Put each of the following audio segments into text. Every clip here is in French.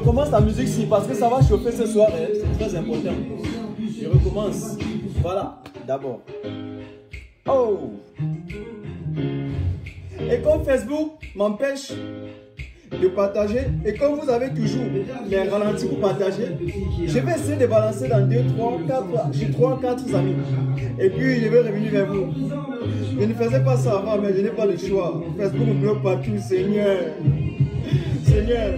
recommence la musique ici parce que ça va chauffer ce soir, hein. C'est très important. Je recommence. Voilà, d'abord. Oh! Et comme Facebook m'empêche de partager, et comme vous avez toujours les ralentis pour partager, je vais essayer de balancer dans 2, 3, 4, j'ai 3, 4 amis. Et puis je vais revenir vers vous. Je ne faisais pas ça avant, mais je n'ai pas le choix. Facebook me bloque partout, Seigneur. Seigneur.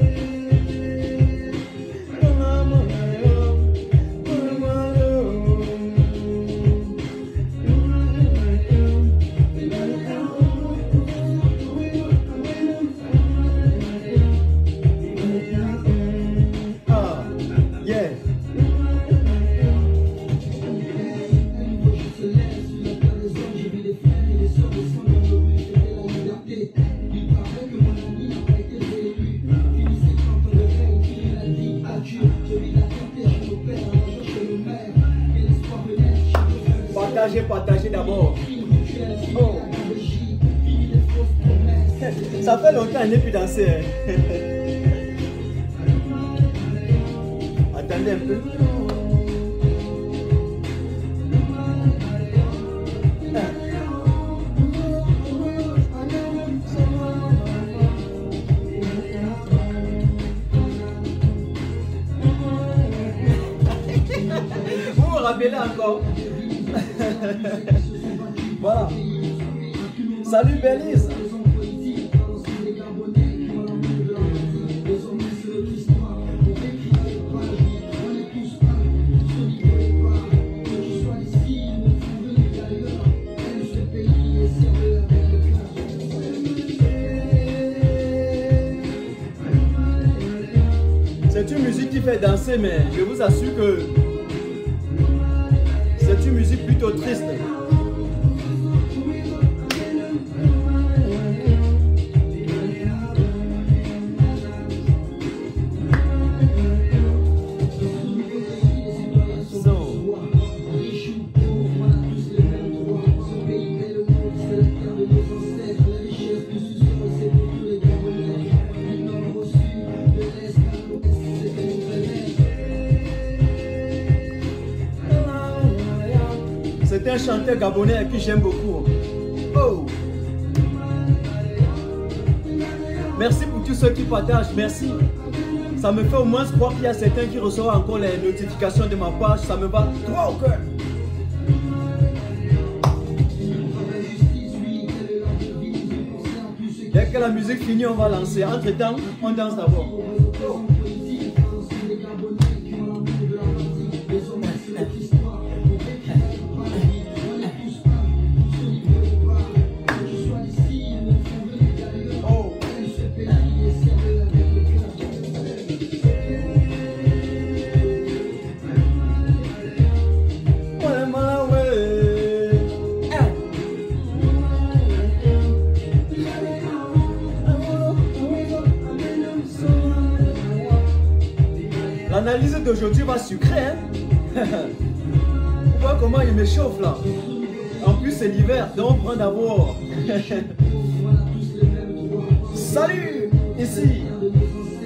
Partagez d'abord. Oh. Ça fait longtemps qu'il n'est plus dansé. Attendez un peu. Vous me rappelez encore? Voilà. Salut Belize. C'est une musique qui fait danser, mais je vous assure que c'est une musique plutôt triste. C'est un chanteur gabonais que j'aime beaucoup. Oh! Merci pour tous ceux qui partagent, merci. Ça me fait au moins croire qu'il y a certains qui reçoivent encore les notifications de ma page. Ça me va droit au cœur. Dès que la musique finit, on va lancer. Entre temps, on danse d'abord. Oh. L'analyse d'aujourd'hui va sucrer, hein? Vous voyez comment il me chauffe là? En plus c'est l'hiver, donc on prend d'abord. Salut ici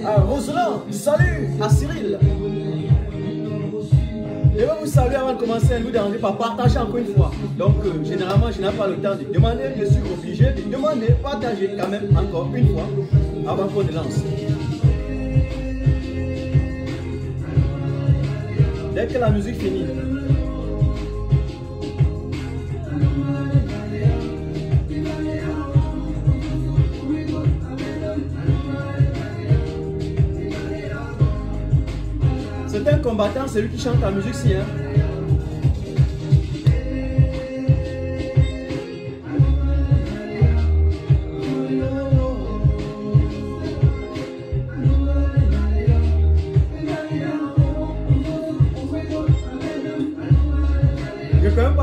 à Roselain, salut à Cyril. Je vais vous saluer avant de commencer à nous déranger par partager encore une fois. Donc généralement je n'ai pas le temps de demander, je suis obligé de demander, partager quand même encore une fois avant qu'on ne lance. Dès que la musique finit. C'est un combattant, c'est lui qui chante la musique si, hein.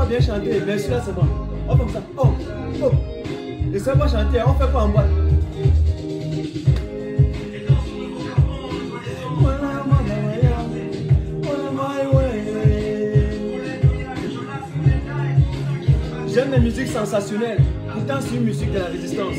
Bien chanter, mais celui-là c'est bon. On fait comme ça. Oh, oh. Je sais pas chanter, on fait quoi en boîte? J'aime les musiques sensationnelles. Pourtant c'est une musique de la résistance.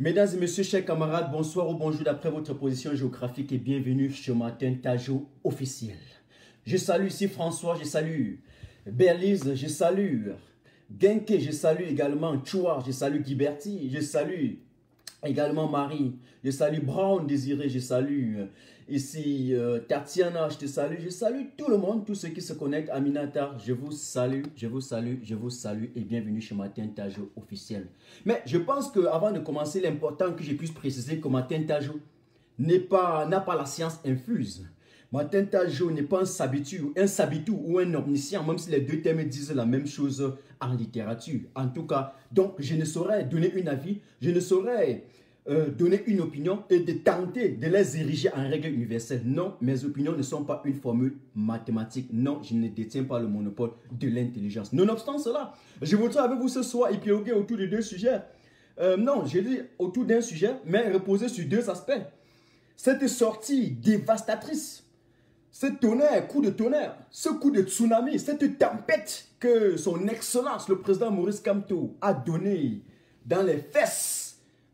Mesdames et messieurs, chers camarades, bonsoir ou bonjour d'après votre position géographique et bienvenue sur Martin Tajo officiel. Je salue ici François, je salue Berlise, je salue Genke, je salue également Chouar, je salue Guiberti, je salue également Marie, je salue Brown Désiré, je salue ici Tatiana, je te salue, je salue tout le monde, tous ceux qui se connectent. Aminata, je vous salue, je vous salue, je vous salue et bienvenue chez Martin Tajo officiel. Mais je pense qu'avant de commencer, l'important que je puisse préciser que Martin Tajo n'a pas la science infuse. Martin Tajo n'est pas un sabitou ou un omniscient, même si les deux termes disent la même chose en littérature. En tout cas, donc je ne saurais donner un avis, je ne saurais donner une opinion et de tenter de les ériger en règle universelle. Non, mes opinions ne sont pas une formule mathématique. Non, je ne détiens pas le monopole de l'intelligence. Nonobstant cela, je voudrais avec vous ce soir épiloguer autour de deux sujets. Non, je dis autour d'un sujet, mais reposer sur deux aspects. Cette sortie dévastatrice, ce tonnerre, coup de tonnerre, ce coup de tsunami, cette tempête que son excellence, le président Maurice Kamto, a donné dans les fesses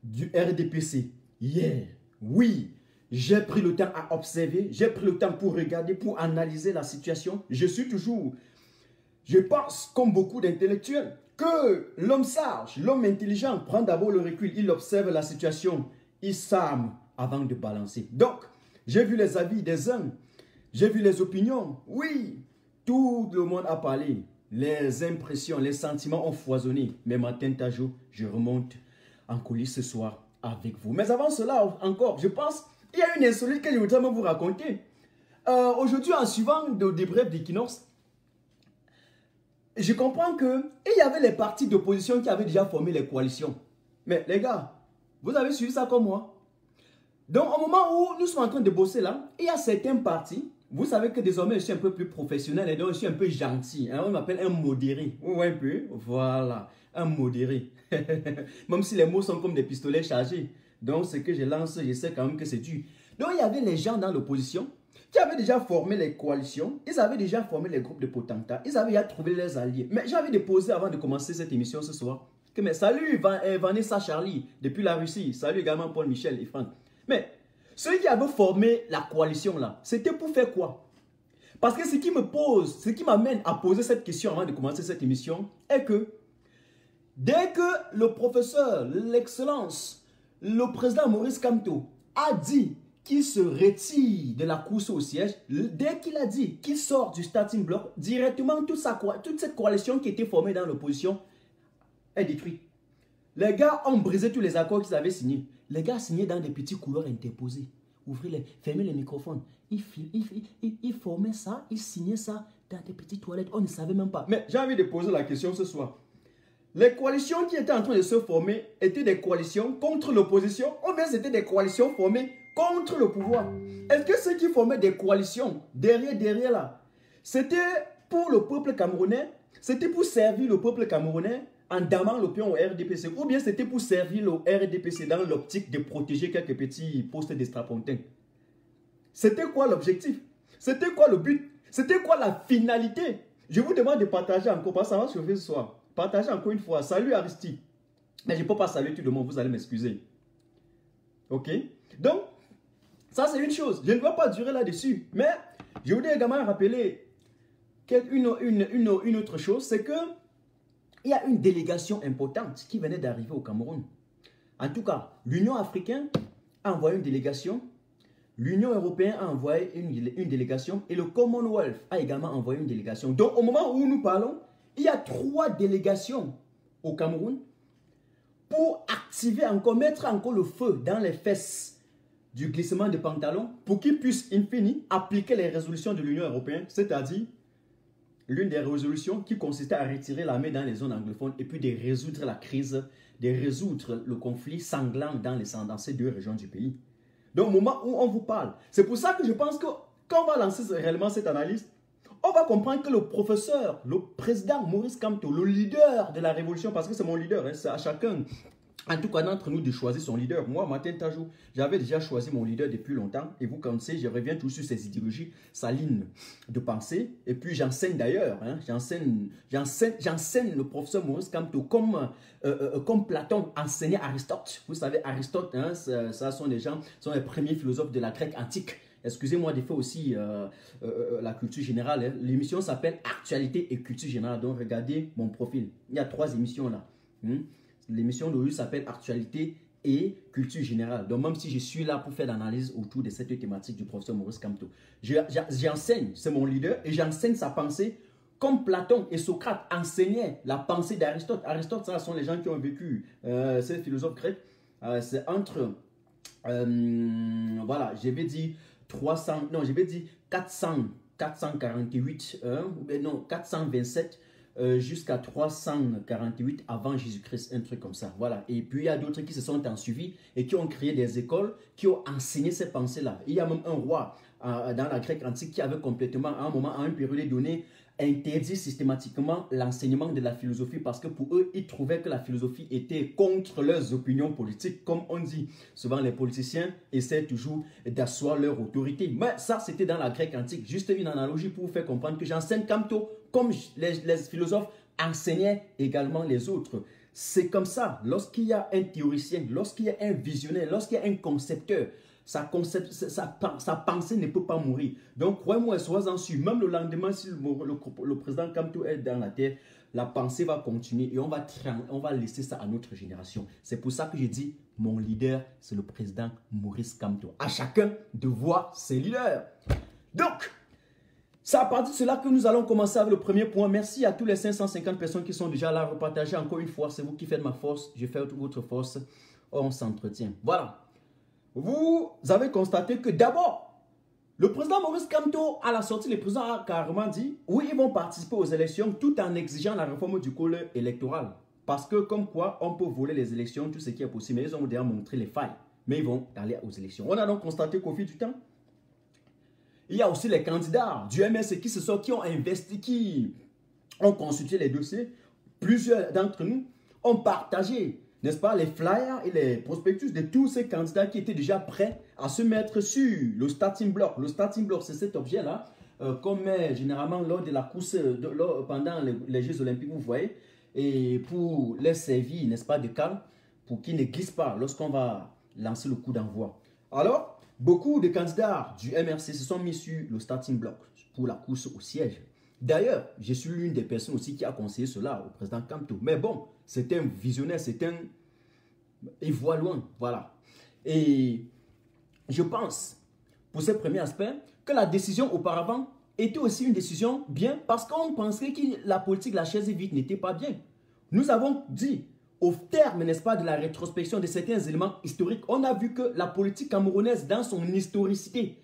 du RDPC. Hier, oui, j'ai pris le temps à observer, j'ai pris le temps pour regarder, pour analyser la situation. Je pense, comme beaucoup d'intellectuels, que l'homme sage, l'homme intelligent prend d'abord le recul, il observe la situation, il s'arme avant de balancer. Donc, j'ai vu les avis des uns, j'ai vu les opinions, oui, tout le monde a parlé, les impressions, les sentiments ont foisonné. Mais Martin Tajo, je remonte en coulisses ce soir avec vous. Mais avant cela encore, je pense, il y a une insolite que je voudrais vous raconter. Aujourd'hui, en suivant des brefs d'Equinox, je comprends qu'il y avait les partis d'opposition qui avaient déjà formé les coalitions. Mais les gars, vous avez suivi ça comme moi? Donc au moment où nous sommes en train de bosser là, il y a certains partis. Vous savez que désormais je suis un peu plus professionnel et donc je suis un peu gentil. Hein? On m'appelle un modéré. Oui, un peu. Voilà, un modéré. Même si les mots sont comme des pistolets chargés. Donc ce que je lance, je sais quand même que c'est dur. Donc il y avait les gens dans l'opposition qui avaient déjà formé les coalitions. Ils avaient déjà formé les groupes de potentats. Ils avaient déjà trouvé les alliés. Mais j'avais déposé avant de commencer cette émission ce soir. Que, mais salut Vanessa Charlie depuis la Russie. Salut également Paul Michel et Franck. Mais ceux qui avaient formé la coalition là, c'était pour faire quoi? Parce que ce qui m'amène à poser cette question avant de commencer cette émission est que dès que le professeur, l'excellence, le président Maurice Kamto a dit qu'il se retire de la course au siège, dès qu'il a dit qu'il sort du starting block, directement toute cette coalition qui était formée dans l'opposition est détruite. Les gars ont brisé tous les accords qu'ils avaient signés. Les gars signaient dans des petits couloirs interposés. Ouvrez-les, fermez les microphones. Ils formaient ça, ils signaient ça dans des petites toilettes. On ne savait même pas. Mais j'ai envie de poser la question ce soir. Les coalitions qui étaient en train de se former étaient des coalitions contre l'opposition ou bien c'était des coalitions formées contre le pouvoir? Est-ce que ceux qui formaient des coalitions derrière là, c'était pour le peuple camerounais? C'était pour servir le peuple camerounais en damant l'opinion au RDPC, ou bien c'était pour servir le RDPC dans l'optique de protéger quelques petits postes d'estrapontins? C'était quoi l'objectif? C'était quoi le but? C'était quoi la finalité? Je vous demande de partager encore, parce que ça va chauffer ce soir. Partagez encore une fois. Salut Aristide. Mais je ne peux pas saluer tout le monde, vous allez m'excuser. Ok? Donc, ça c'est une chose. Je ne vais pas durer là-dessus. Mais je voudrais également rappeler une autre chose, c'est que il y a une délégation importante qui venait d'arriver au Cameroun. En tout cas, l'Union africaine a envoyé une délégation, l'Union européenne a envoyé une délégation et le Commonwealth a également envoyé une délégation. Donc, au moment où nous parlons, il y a 3 délégations au Cameroun pour activer encore, mettre encore le feu dans les fesses du glissement de pantalon pour qu'ils puissent, in fine, appliquer les résolutions de l'Union européenne, c'est-à-dire l'une des résolutions qui consistait à retirer l'armée dans les zones anglophones et puis de résoudre la crise, de résoudre le conflit sanglant dans ces 2 régions du pays. Donc, au moment où on vous parle, c'est pour ça que je pense que quand on va lancer réellement cette analyse, on va comprendre que le professeur, le président Maurice Kamto, le leader de la révolution, parce que c'est mon leader, hein, c'est à chacun en tout cas d'entre nous, de choisir son leader. Moi, Martin Tajou, j'avais déjà choisi mon leader depuis longtemps. Et vous connaissez, je reviens toujours sur ses idéologies, sa ligne de pensée. Et puis j'enseigne d'ailleurs, hein, j'enseigne le professeur Maurice Kamto comme Platon enseignait Aristote. Vous savez, Aristote, hein, ça sont des gens, sont les premiers philosophes de la Grèce antique. Excusez-moi de faire aussi la culture générale. Hein. L'émission s'appelle Actualité et culture générale. Donc regardez mon profil. Il y a 3 émissions là. L'émission d'aujourd'hui s'appelle Actualité et culture générale. Donc même si je suis là pour faire l'analyse autour de cette thématique du professeur Maurice Kamto, j'enseigne, c'est mon leader, et j'enseigne sa pensée comme Platon et Socrate enseignaient la pensée d'Aristote. Aristote, ça sont les gens qui ont vécu, ces philosophes grecs. C'est entre, voilà, je vais dire 300, non, je vais dire 448, non, 427 jusqu'à 348 avant Jésus-Christ, un truc comme ça. Voilà. Et puis, il y a d'autres qui se sont ensuivis et qui ont créé des écoles, qui ont enseigné ces pensées-là. Il y a même un roi dans la Grèce antique qui avait complètement, à un moment, à une période donnée, interdit systématiquement l'enseignement de la philosophie parce que pour eux, ils trouvaient que la philosophie était contre leurs opinions politiques. Comme on dit, souvent les politiciens essaient toujours d'asseoir leur autorité. Mais ça, c'était dans la Grèce antique. Juste une analogie pour vous faire comprendre que j'enseigne Kamto comme les philosophes enseignaient également les autres. C'est comme ça, lorsqu'il y a un théoricien, lorsqu'il y a un visionnaire, lorsqu'il y a un concepteur, sa pensée ne peut pas mourir. Donc, croyez-moi, soyez-en sûr, même le lendemain, si le président Kamto est dans la terre, la pensée va continuer et on va laisser ça à notre génération. C'est pour ça que je dis, mon leader, c'est le président Maurice Kamto. À chacun de voir ses leaders. Donc, c'est à partir de cela que nous allons commencer avec le premier point. Merci à tous les 550 personnes qui sont déjà là. Repartagez encore une fois, c'est vous qui faites ma force, je fais votre force. On s'entretient. Voilà. Vous avez constaté que d'abord, le président Maurice Kamto, à la sortie, le président a carrément dit, oui, ils vont participer aux élections tout en exigeant la réforme du code électoral. Parce que comme quoi, on peut voler les élections, tout ce qui est possible. Mais ils ont déjà montré les failles. Mais ils vont aller aux élections. On a donc constaté qu'au fil du temps, il y a aussi les candidats du MS qui ont investi, qui ont consulté les dossiers. Plusieurs d'entre nous ont partagé, n'est-ce pas, les flyers et les prospectus de tous ces candidats qui étaient déjà prêts à se mettre sur le starting block. Le starting block, c'est cet objet-là, qu'on met généralement lors de la course, pendant les Jeux Olympiques, vous voyez, et pour les servir, n'est-ce pas, de calme, pour qu'ils ne glissent pas lorsqu'on va lancer le coup d'envoi. Alors, beaucoup de candidats du MRC se sont mis sur le starting block pour la course au siège. D'ailleurs, je suis l'une des personnes aussi qui a conseillé cela au président Kamto. Mais bon, c'est un visionnaire, il voit loin, voilà. Et je pense, pour ce premier aspect, que la décision auparavant était aussi une décision bien parce qu'on pensait que la politique, la chaise vide n'était pas bien. Nous avons dit, au terme, n'est-ce pas, de la rétrospection de certains éléments historiques, on a vu que la politique camerounaise, dans son historicité,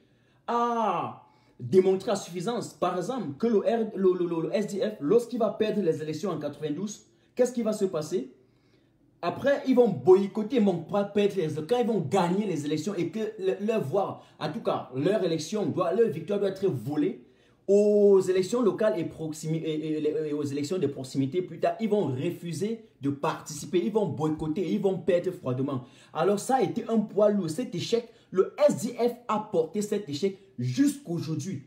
a démontré à suffisance, par exemple, que le SDF, lorsqu'il va perdre les élections en 92, qu'est-ce qui va se passer? Après, ils vont boycotter, ils vont pas perdre les élections. Quand ils vont gagner les élections et que leur voix, en tout cas, leur victoire doit être volée, aux élections locales et aux élections de proximité plus tard, ils vont refuser de participer, ils vont boycotter, ils vont perdre froidement. Alors ça a été un poids lourd, cet échec, le SDF a porté cet échec jusqu'aujourd'hui.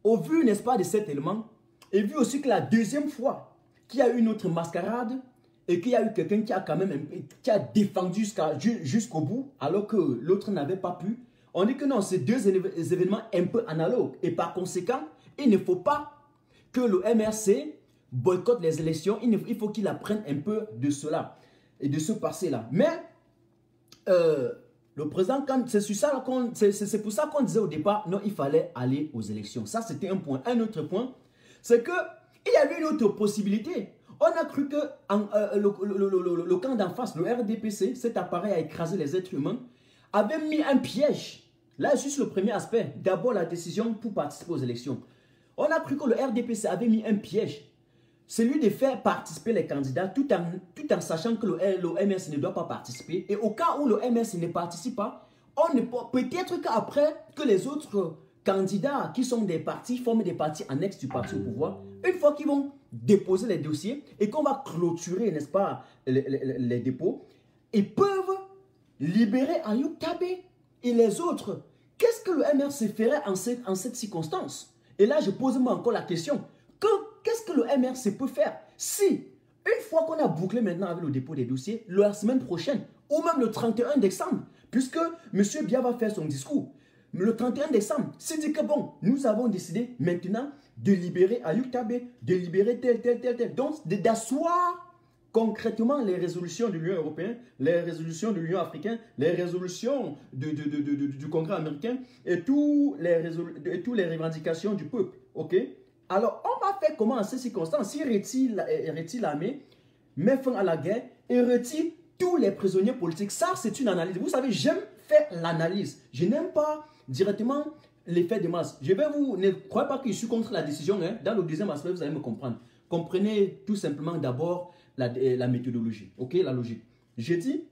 Au vu, n'est-ce pas, de cet élément, et vu aussi que la deuxième fois qu'il y a eu une autre mascarade, et qu'il y a eu quelqu'un qui a quand même qui a défendu jusqu'au bout, alors que l'autre n'avait pas pu, on dit que non, c'est deux événements un peu analogues. Et par conséquent, il ne faut pas que le MRC boycotte les élections. Il faut qu'il apprenne un peu de cela et de ce passé-là. Mais le président, c'est pour ça qu'on disait au départ, non, il fallait aller aux élections. Ça, c'était un point. Un autre point, c'est qu'il y avait une autre possibilité. On a cru que le camp d'en face, le RDPC, cet appareil à écraser les êtres humains, avait mis un piège. Là, je suis sur le premier aspect. D'abord, la décision pour participer aux élections. On a cru que le RDPC avait mis un piège. Celui de faire participer les candidats tout en sachant que le MRC ne doit pas participer. Et au cas où le MRC ne participe pas, peut-être qu'après que les autres candidats qui sont des partis, forment des partis annexes du parti au pouvoir, une fois qu'ils vont déposer les dossiers et qu'on va clôturer, n'est-ce pas, les dépôts, ils peuvent libérer Ayoub Tabé et les autres. Qu'est-ce que le MRC ferait en cette circonstance? Et là, je pose moi encore la question. Qu'est-ce que le MRC peut faire si, une fois qu'on a bouclé maintenant avec le dépôt des dossiers, la semaine prochaine, ou même le 31 décembre, puisque M. Biya va faire son discours, le 31 décembre, s'il dit que bon, nous avons décidé maintenant de libérer Ayoub Tabé, de libérer tel. Donc, d'asseoir concrètement les résolutions de l'Union européenne, les résolutions de l'Union africaine, les résolutions du Congrès américain et toutes les revendications du peuple. Ok? Alors, on va faire comment en ces circonstances? S'il retire l'armée, met fin à la guerre et retire tous les prisonniers politiques. Ça, c'est une analyse. Vous savez, j'aime faire l'analyse. Je n'aime pas directement l'effet de masse. Ne croyez pas que je suis contre la décision. Hein. Dans le deuxième aspect, vous allez me comprendre. Comprenez tout simplement d'abord la méthodologie. Ok, la logique. J'ai dit,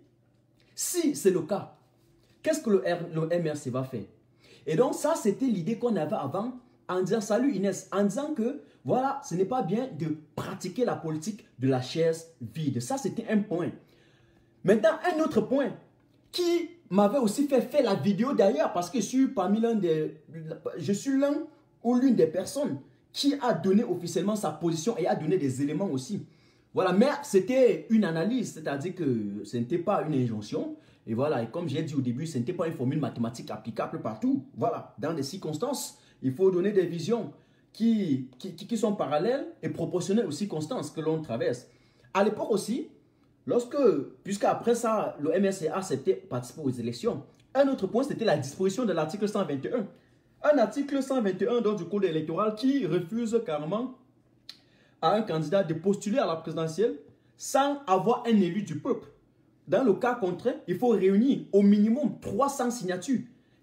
si c'est le cas, qu'est-ce que le MRC va faire? Et donc, ça, c'était l'idée qu'on avait avant en disant, salut Inès, en disant que, voilà, ce n'est pas bien de pratiquer la politique de la chaise vide. Ça, c'était un point. Maintenant, un autre point qui m'avait aussi fait faire la vidéo d'ailleurs, parce que je suis l'un ou l'une des personnes qui a donné officiellement sa position et a donné des éléments aussi. Voilà, mais c'était une analyse, c'est-à-dire que ce n'était pas une injonction. Et voilà, et comme j'ai dit au début, ce n'était pas une formule mathématique applicable partout. Voilà, dans des circonstances, il faut donner des visions qui sont parallèles et proportionnelles aux circonstances que l'on traverse. À l'époque aussi, puisqu'après ça, le MRC a accepté de participer aux élections, un autre point, c'était la disposition de l'article 121. Un article 121 du code électoral qui refuse carrément à un candidat de postuler à la présidentielle sans avoir un élu du peuple. Dans le cas contraire, il faut réunir au minimum 300 signatures.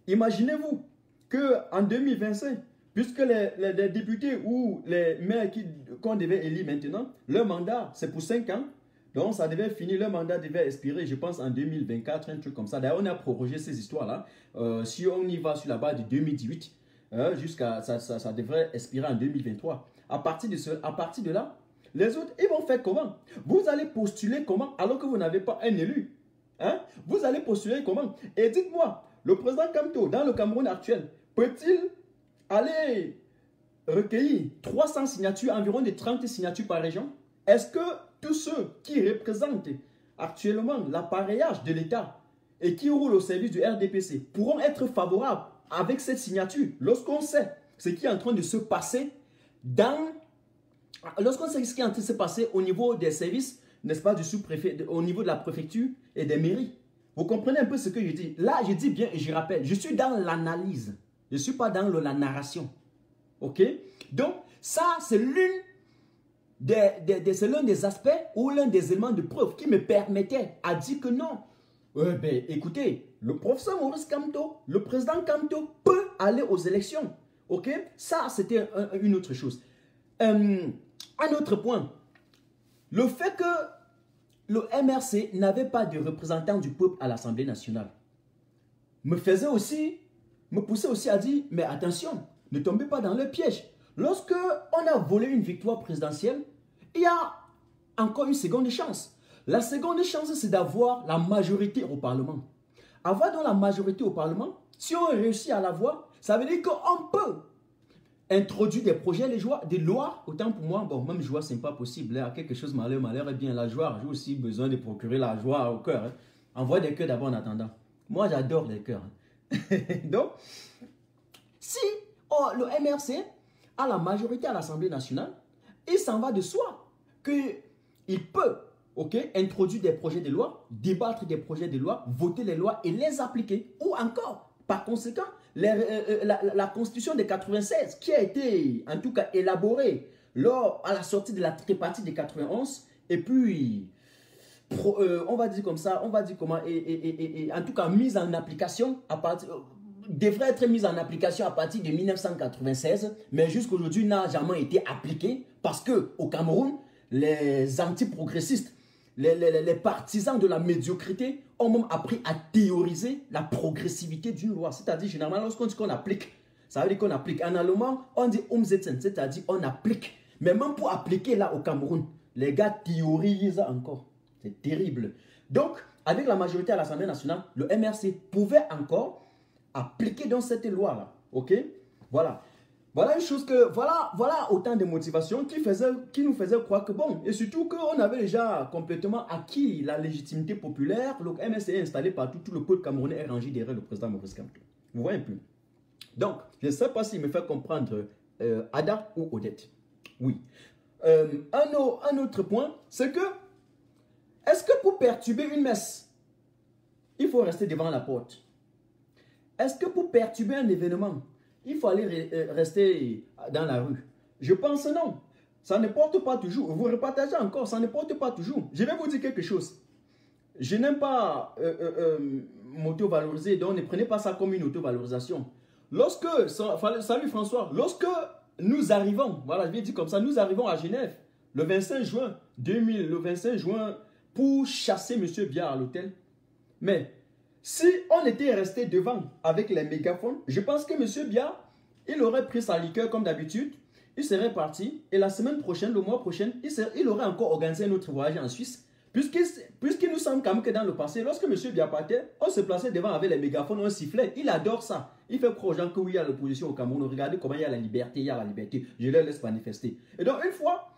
Imaginez-vous qu'en 2025, puisque les députés ou les maires qu'on devait élire maintenant, leur mandat, c'est pour 5 ans. Donc, ça devait finir, leur mandat devait expirer, je pense, en 2024, un truc comme ça. D'ailleurs, on a prorogé ces histoires-là. Si on y va sur la base de 2018, ça devrait expirer en 2023. À partir de là, les autres, ils vont faire comment? Vous allez postuler comment alors que vous n'avez pas un élu? Hein? Vous allez postuler comment? Et dites-moi, le président Kamto, dans le Cameroun actuel, peut-il aller recueillir 300 signatures, environ de 30 signatures par région? Est-ce que tous ceux qui représentent actuellement l'appareillage de l'État et qui roulent au service du RDPC pourront être favorables avec cette signature lorsqu'on sait ce qui est en train de se passer au niveau des services, n'est-ce pas, du sous-préfet, au niveau de la préfecture et des mairies? Vous comprenez un peu ce que je dis? Là, je dis bien et je rappelle, je suis dans l'analyse. Je ne suis pas dans la narration. Ok? Donc, ça, c'est l'un des aspects ou l'un des éléments de preuve qui me permettait à dire que non. Écoutez, le professeur Maurice Kamto, le président Kamto peut aller aux élections. Ok? Ça, c'était une autre chose. Un autre point. Le fait que le MRC n'avait pas de représentant du peuple à l'Assemblée nationale me poussait aussi à dire, mais attention, ne tombez pas dans le piège. Lorsque on a volé une victoire présidentielle, il y a encore une seconde chance. La seconde chance, c'est d'avoir la majorité au Parlement. Avoir donc la majorité au Parlement, si on réussit à l'avoir, ça veut dire qu'on peut introduire des projets, des lois. Autant pour moi, bon, même joie, ce n'est pas possible. Là, quelque chose malheur est bien la joie. J'ai aussi besoin de procurer la joie au cœur. Hein. Envoie des cœurs d'abord en attendant. Moi, j'adore les cœurs. Hein. Donc, si le MRC a la majorité à l'Assemblée nationale, il s'en va de soi qu'il peut introduire des projets de loi, débattre des projets de loi, voter les lois et les appliquer. Ou encore, par conséquent, la Constitution de 96 qui a été en tout cas élaborée à la sortie de la tripartite de 91 et puis on va dire comme ça, on va dire comment, et en tout cas mise en application devrait être mise en application à partir de 1996, mais jusqu'aujourd'hui n'a jamais été appliquée parce que au Cameroun, les anti-progressistes, les partisans de la médiocrité ont même appris à théoriser la progressivité d'une loi. C'est-à-dire, généralement, lorsqu'on dit qu'on applique, ça veut dire qu'on applique. En allemand, on dit umsetzen, c'est-à-dire on applique. Mais même pour appliquer là au Cameroun, les gars théorisent encore. C'est terrible. Donc, avec la majorité à l'Assemblée nationale, le MRC pouvait encore appliquer dans cette loi-là. OK? Voilà. Voilà une chose que, voilà autant de motivations qui nous faisaient croire que bon, et surtout qu'on avait déjà complètement acquis la légitimité populaire, le MRC est installé partout, tout le peuple camerounais est rangé derrière le président Maurice Kamto. Vous voyez un peu? Donc, je ne sais pas s'il me fait comprendre Ada ou Odette. Oui. Un autre point, c'est que, est-ce que pour perturber une messe, il faut rester devant la porte? Est-ce que pour perturber un événement, il faut aller rester dans la rue? Je pense non. Ça ne porte pas toujours. Vous repartagez encore, ça ne porte pas toujours. Je vais vous dire quelque chose. Je n'aime pas m'auto-valoriser, donc ne prenez pas ça comme une auto-valorisation. Lorsque, salut François, lorsque nous arrivons, voilà, je vais dire comme ça, nous arrivons à Genève le 25 juin 2000, le 25 juin, pour chasser M. Biya à l'hôtel. Mais si on était resté devant avec les mégaphones, je pense que M. Biya, il aurait pris sa liqueur comme d'habitude, il serait parti, et la semaine prochaine, le mois prochain, il aurait encore organisé un autre voyage en Suisse. Puisqu'il nous semble quand même que dans le passé, lorsque M. Biya partait, on se plaçait devant avec les mégaphones, on sifflait. Il adore ça. Il fait croire aux gens que oui, il y a l'opposition au Cameroun. Regardez comment il y a la liberté, Je les laisse manifester. Et donc, une fois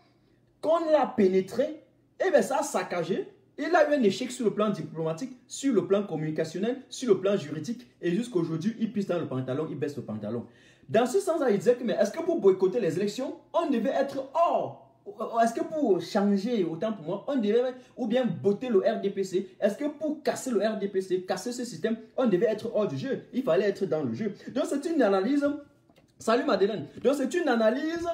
qu'on l'a pénétré, eh bien, ça a saccagé. Il a eu un échec sur le plan diplomatique, sur le plan communicationnel, sur le plan juridique. Et jusqu'à aujourd'hui, il pisse dans le pantalon, il baisse le pantalon. Dans ce sens-là, il disait que, mais est-ce que pour boycotter les élections, on devait être hors? Est-ce que pour changer, autant pour moi, on devait, ou bien botter le RDPC, est-ce que pour casser le RDPC, casser ce système, on devait être hors du jeu? Il fallait être dans le jeu. Donc c'est une analyse, salut Madeleine, donc c'est une analyse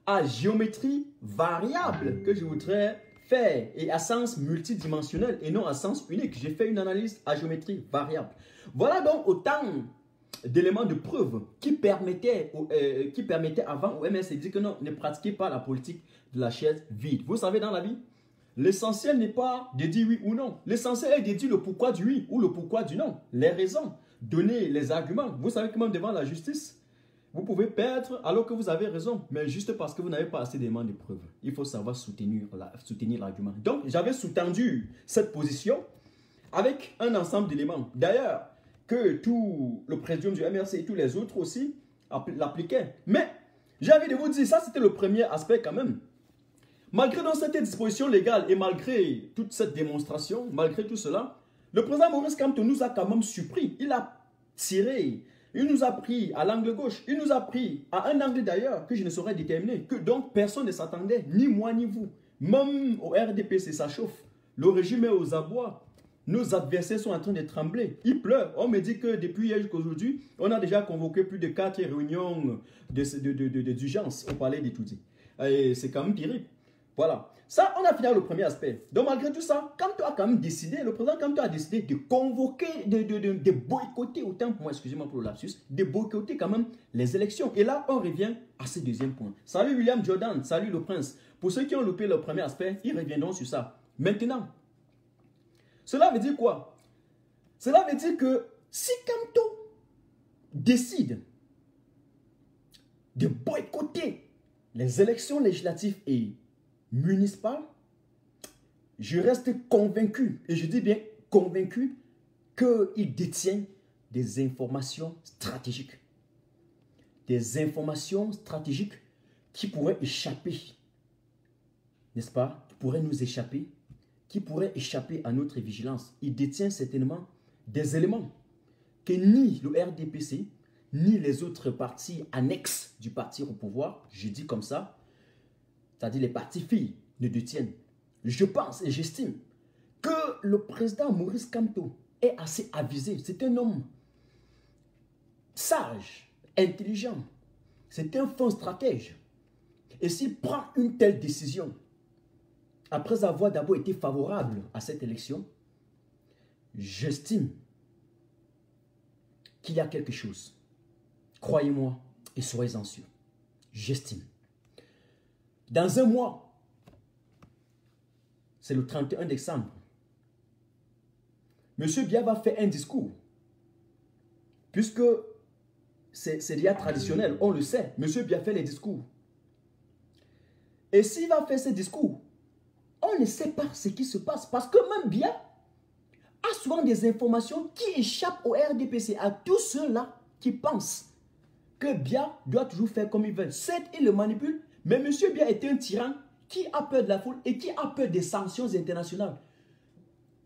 à géométrie variable que je voudrais faire et à sens multidimensionnel et non à sens unique. J'ai fait une analyse à géométrie variable. Voilà donc autant d'éléments de preuve qui permettaient avant au MRC de dire que non, ne pratiquez pas la politique de la chaise vide. Vous savez, dans la vie, l'essentiel n'est pas de dire oui ou non. L'essentiel est de dire le pourquoi du oui ou le pourquoi du non. Les raisons, donner les arguments. Vous savez que même devant la justice, vous pouvez perdre alors que vous avez raison, mais juste parce que vous n'avez pas assez d'éléments de preuve. Il faut savoir soutenir l'argument. Donc, j'avais sous-tendu cette position avec un ensemble d'éléments. D'ailleurs, que tout le présidium du MRC et tous les autres aussi l'appliquaient. Mais, j'ai envie de vous dire, ça c'était le premier aspect quand même. Malgré dans cette disposition légale et malgré toute cette démonstration, malgré tout cela, le président Maurice Kamto nous a quand même surpris. Il a tiré, il nous a pris à l'angle gauche, il nous a pris à un angle d'ailleurs que je ne saurais déterminer, que donc personne ne s'attendait, ni moi ni vous. Même au RDPC, ça chauffe. Le régime est aux abois. Nos adversaires sont en train de trembler. Ils pleurent. On me dit que depuis hier jusqu'à aujourd'hui, on a déjà convoqué plus de 4 réunions d'urgence au palais d'Itoudi. Et c'est quand même terrible. Voilà. Ça, on a fini le premier aspect. Donc, malgré tout ça, Kamto a quand même décidé, le président Kamto a décidé de convoquer, de boycotter, autant pour moi, excusez-moi pour le lapsus, de boycotter quand même les élections. Et là, on revient à ce deuxième point. Salut William Jordan, salut le prince. Pour ceux qui ont loupé le premier aspect, ils reviendront sur ça. Maintenant, cela veut dire quoi? Cela veut dire que si Kamto décide de boycotter les élections législatives et municipales, je reste convaincu, et je dis bien convaincu, qu'il détient des informations stratégiques. Des informations stratégiques qui pourraient échapper, n'est-ce pas? Qui pourraient nous échapper, qui pourraient échapper à notre vigilance. Il détient certainement des éléments que ni le RDPC, ni les autres partis annexes du parti au pouvoir, je dis comme ça, c'est-à-dire les partis filles, ne détiennent. Je pense et j'estime que le président Maurice Kamto est assez avisé. C'est un homme sage, intelligent. C'est un fin stratège. Et s'il prend une telle décision, après avoir d'abord été favorable à cette élection, j'estime qu'il y a quelque chose. Croyez-moi et soyez-en sûrs. J'estime. Dans un mois, c'est le 31 décembre, M. Biya va faire un discours. Puisque c'est déjà traditionnel, on le sait. M. Biya fait les discours. Et s'il va faire ce discours, on ne sait pas ce qui se passe. Parce que même Biya a souvent des informations qui échappent au RDPC, à tous ceux-là qui pensent que Biya doit toujours faire comme il veut. Certes, il le manipule, mais M. Biya est un tyran qui a peur de la foule et qui a peur des sanctions internationales.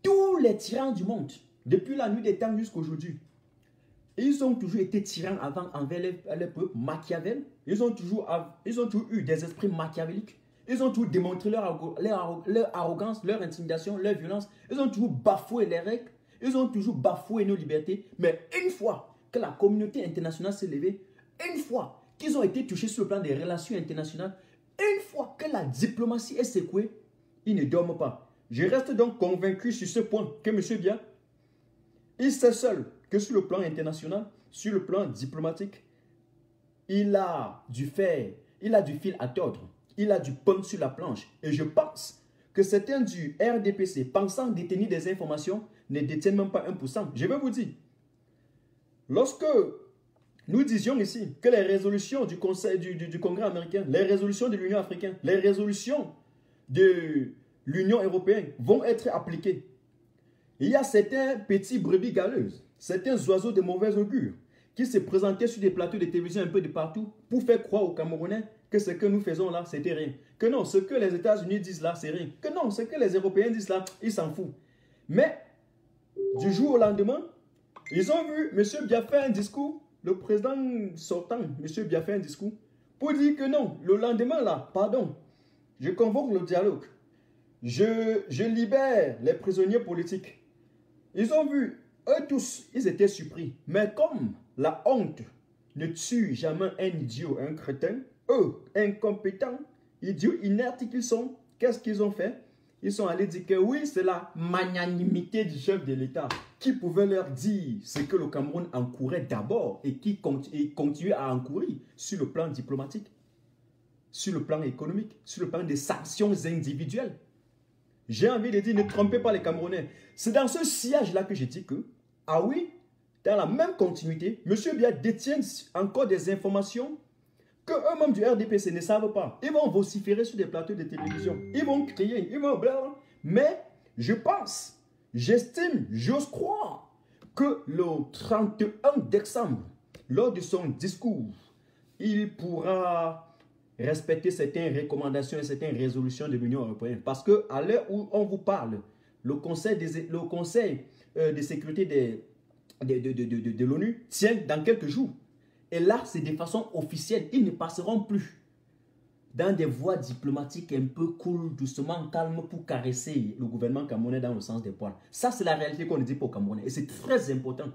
Tous les tyrans du monde, depuis la nuit des temps jusqu'à aujourd'hui, ils ont toujours été tyrans avant envers les peuples, Machiavel. Ils ont toujours eu des esprits machiavéliques. Ils ont toujours démontré leur arrogance, leur intimidation, leur violence. Ils ont toujours bafoué les règles. Ils ont toujours bafoué nos libertés. Mais une fois que la communauté internationale s'est levée, une fois qu'ils ont été touchés sur le plan des relations internationales, une fois que la diplomatie est secouée, ils ne dorment pas. Je reste donc convaincu sur ce point que M. Biya, il sait seul que sur le plan international, sur le plan diplomatique, il a du fer, il a du fil à tordre, il a du pain sur la planche. Et je pense que certains du RDPC, pensant détenir des informations, ne détiennent même pas 1%. Je vais vous dire, lorsque nous disions ici que les résolutions du Congrès américain, les résolutions de l'Union africaine, les résolutions de l'Union européenne vont être appliquées, il y a certains petits brebis galeuses, certains oiseaux de mauvais augure qui se présentaient sur des plateaux de télévision un peu de partout pour faire croire aux Camerounais que ce que nous faisons là, c'était rien. Que non, ce que les États-Unis disent là, c'est rien. Que non, ce que les Européens disent là, ils s'en foutent. Mais, du jour au lendemain, ils ont vu M. Biya faire un discours, le président sortant, M. Biya fait un discours, pour dire que non, le lendemain là, pardon, je convoque le dialogue. Je libère les prisonniers politiques. Ils ont vu, eux tous, ils étaient surpris. Mais comme la honte ne tue jamais un idiot, un crétin, eux, incompétents, idiots, inertes qu'ils sont, qu'est-ce qu'ils ont fait? Ils sont allés dire que oui, c'est la magnanimité du chef de l'État qui pouvait leur dire ce que le Cameroun encourait d'abord et qui continue à encourir sur le plan diplomatique, sur le plan économique, sur le plan des sanctions individuelles. J'ai envie de dire, ne trompez pas les Camerounais. C'est dans ce sillage-là que je dis que, ah oui, dans la même continuité, M. Biya détient encore des informations que eux-mêmes du RDPC ne savent pas. Ils vont vociférer sur des plateaux de télévision. Ils vont crier, ils vont blablabla. Mais je pense, j'estime, j'ose croire que le 31 décembre, lors de son discours, il pourra respecter certaines recommandations et certaines résolutions de l'Union européenne. Parce qu'à l'heure où on vous parle, le Conseil de sécurité de l'ONU tient dans quelques jours. Et là, c'est de façon officielle. Ils ne passeront plus dans des voies diplomatiques un peu cool, doucement, calme, pour caresser le gouvernement camerounais dans le sens des poils. Ça, c'est la réalité qu'on ne dit pas aux Camerounais. Et c'est très important.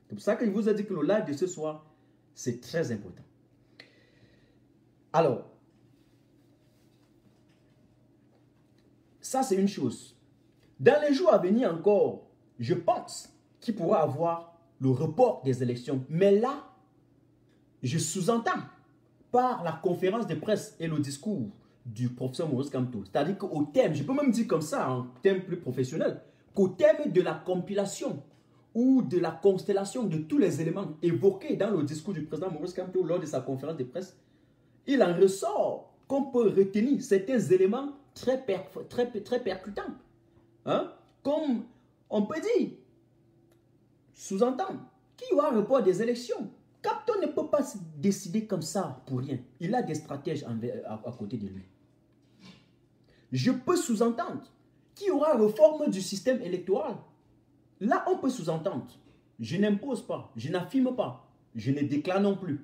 C'est pour ça que je vous ai dit que le live de ce soir, c'est très important. Alors, ça c'est une chose. Dans les jours à venir encore, je pense qu'il pourra avoir le report des élections. Mais là, je sous-entends par la conférence de presse et le discours du professeur Maurice Kamto. C'est-à-dire qu'au thème, je peux même dire comme ça, en thème plus professionnel, qu'au thème de la compilation ou de la constellation de tous les éléments évoqués dans le discours du président Maurice Kamto lors de sa conférence de presse, il en ressort qu'on peut retenir certains éléments très percutants. Hein? Comme on peut dire, sous-entendre, qu'il y aura un report des élections. Kamto ne peut pas se décider comme ça pour rien. Il a des stratèges à côté de lui. Je peux sous-entendre qu'il y aura réforme du système électoral. Là, on peut sous-entendre. Je n'impose pas, je n'affirme pas, je ne déclare non plus.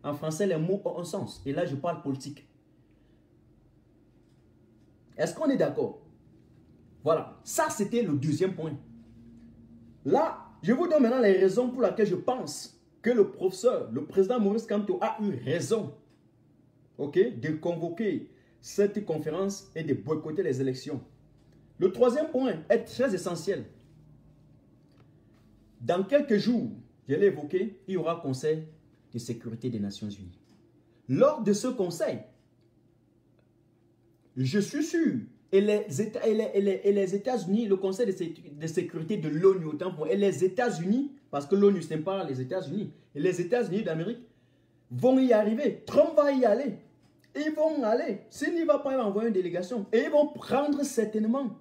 En français, les mots ont un sens. Et là, je parle politique. Est-ce qu'on est d'accord? Voilà. Ça, c'était le deuxième point. Là, je vous donne maintenant les raisons pour lesquelles je pense que le professeur, le président Maurice Kamto a eu raison, ok, de convoquer cette conférence et de boycotter les élections. Le troisième point est très essentiel. Dans quelques jours, je l'ai évoqué, il y aura un conseil de sécurité des Nations Unies. Lors de ce conseil, je suis sûr, et les États-Unis, le conseil de sécurité de l'ONU, autant pour et les États-Unis, parce que l'ONU, ce n'est pas les États-Unis, et les États-Unis d'Amérique vont y arriver. Trump va y aller. Ils vont aller. S'il n'y va pas, il va envoyer une délégation. Et ils vont prendre certainement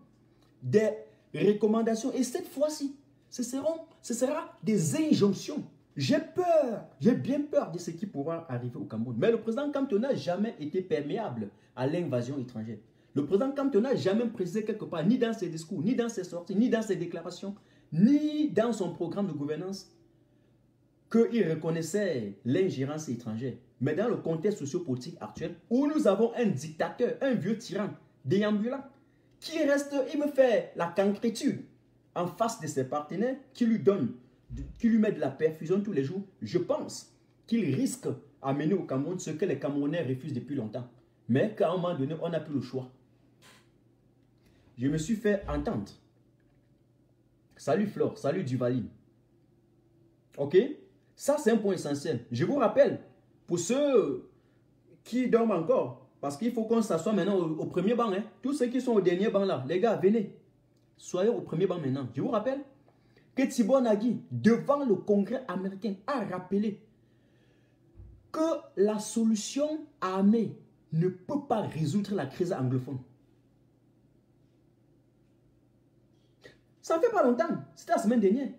des recommandations. Et cette fois-ci, ce sera des injonctions. J'ai peur, j'ai bien peur de ce qui pourra arriver au Cameroun. Mais le président Kamto n'a jamais été perméable à l'invasion étrangère. Le président Kamto n'a jamais précisé quelque part, ni dans ses discours, ni dans ses sorties, ni dans ses déclarations, ni dans son programme de gouvernance, qu'il reconnaissait l'ingérence étrangère. Mais dans le contexte sociopolitique actuel, où nous avons un dictateur, un vieux tyran, déambulant, qui reste, il me fait la cancrétude en face de ses partenaires, qui lui met de la perfusion tous les jours, je pense qu'il risque d'amener au Cameroun ce que les Camerounais refusent depuis longtemps. Mais qu'à un moment donné, on n'a plus le choix. Je me suis fait entendre. Salut Flore, salut Duvali. Ok? Ça, c'est un point essentiel. Je vous rappelle, pour ceux qui dorment encore, parce qu'il faut qu'on s'assoie maintenant au premier banc. Hein. Tous ceux qui sont au dernier banc là, les gars, venez. Soyez au premier banc maintenant. Je vous rappelle que Thibon Nagui, devant le Congrès américain, a rappelé que la solution armée ne peut pas résoudre la crise anglophone. Ça ne fait pas longtemps, c'était la semaine dernière.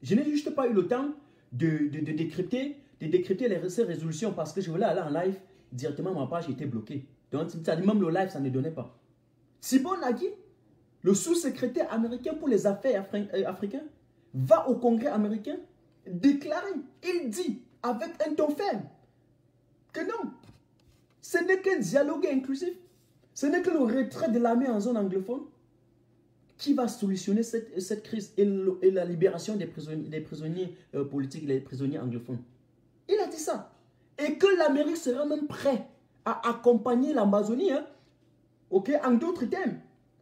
Je n'ai juste pas eu le temps de décrypter ces résolutions parce que je voulais aller en live, directement ma page était bloquée. Donc, même le live, ça ne donnait pas. Thibon Nagui, le sous-secrétaire américain pour les affaires africaines, va au Congrès américain déclarer, il dit avec un ton ferme que non, ce n'est qu'un dialogue inclusif, ce n'est que le retrait de l'armée en zone anglophone qui va solutionner cette crise et la libération des prisonniers politiques, des prisonniers anglophones. Il a dit ça. Et que l'Amérique sera même prête à accompagner l'Amazonie, hein, okay, en d'autres termes,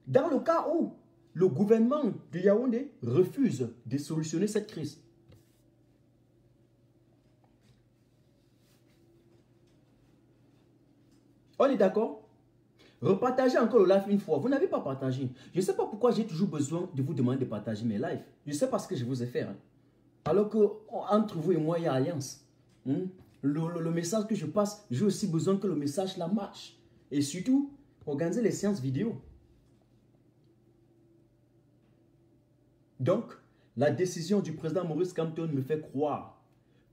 dans le cas où le gouvernement de Yaoundé refuse de solutionner cette crise. On est d'accord? Repartagez encore le live une fois. Vous n'avez pas partagé. Je ne sais pas pourquoi j'ai toujours besoin de vous demander de partager mes lives. Je sais pas ce que je vous ai fait. Hein. Alors qu'entre vous et moi, il y a alliance. Le message que je passe, j'ai aussi besoin que le message la marche. Et surtout, organiser les séances vidéo. Donc, la décision du président Maurice Kamto me fait croire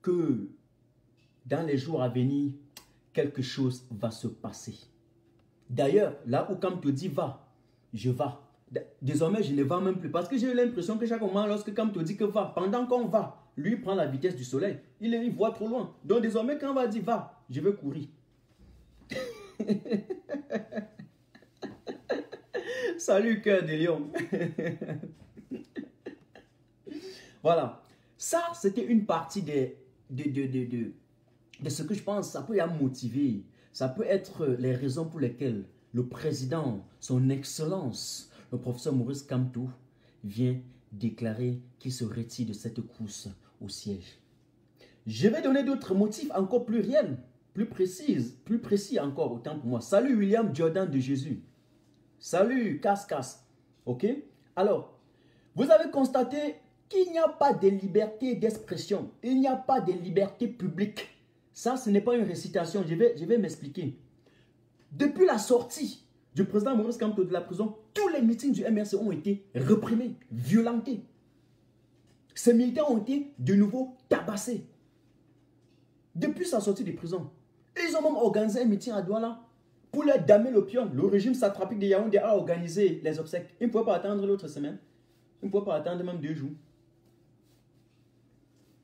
que dans les jours à venir, quelque chose va se passer. D'ailleurs, là où Kamto dit va, je va. Désormais, je ne vais même plus parce que j'ai eu l'impression que chaque moment, lorsque Kamto dit que va, pendant qu'on va, lui prend la vitesse du soleil. Il voit trop loin. Donc désormais, quand on va dire va, je vais courir. Salut, cœur de lion. Voilà. Ça, c'était une partie de ce que je pense. Ça peut y motiver. Ça peut être les raisons pour lesquelles le président, son excellence, le professeur Maurice Kamto, vient déclarer qu'il se retire de cette course au siège. Je vais donner d'autres motifs encore plus réels, plus précis encore, autant pour moi. Salut William Jordan de Jésus. Salut Casse. Ok? Alors, vous avez constaté qu'il n'y a pas de liberté d'expression. Il n'y a pas de liberté publique. Ça, ce n'est pas une récitation. Je vais m'expliquer. Depuis la sortie du président Maurice Kamto de la prison, tous les meetings du MRC ont été réprimés, violentés. Ces militaires ont été de nouveau tabassés. Depuis sa sortie de prison. Ils ont même organisé un meeting à Douala pour leur damer le pion. Le régime satrapique de Yaoundé a organisé les obsèques. Il ne pouvait pas attendre l'autre semaine. Il ne pouvait pas attendre même 2 jours.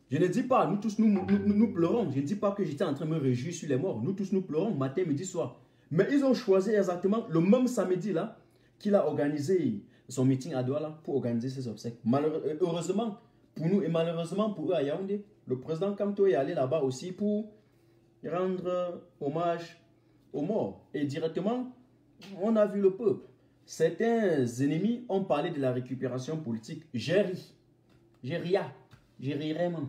Je ne dis pas, nous tous nous pleurons. Je ne dis pas que j'étais en train de me réjouir sur les morts. Nous tous nous pleurons, matin, midi, soir. Mais ils ont choisi exactement le même samedi là qu'il a organisé son meeting à Douala pour organiser ses obsèques. Heureusement pour nous et malheureusement pour eux à Yaoundé, le président Kamto est allé là-bas aussi pour rendre hommage aux morts. Et directement, on a vu le peuple. Certains ennemis ont parlé de la récupération politique. J'ai ri. J'ai rirai même.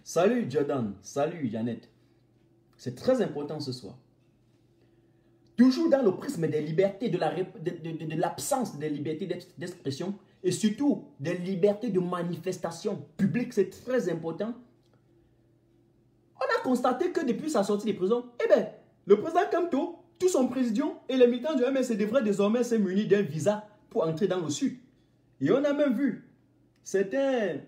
Salut Jordan. Salut Jeannette. C'est très important ce soir. Toujours dans le prisme des libertés, de l'absence des libertés d'expression et surtout des libertés de manifestation publique, c'est très important. On a constaté que depuis sa sortie de prison, le président Kamto, tout son présidium et les militants du MSC devraient désormais se munir d'un visa pour entrer dans le sud. Et on a même vu certains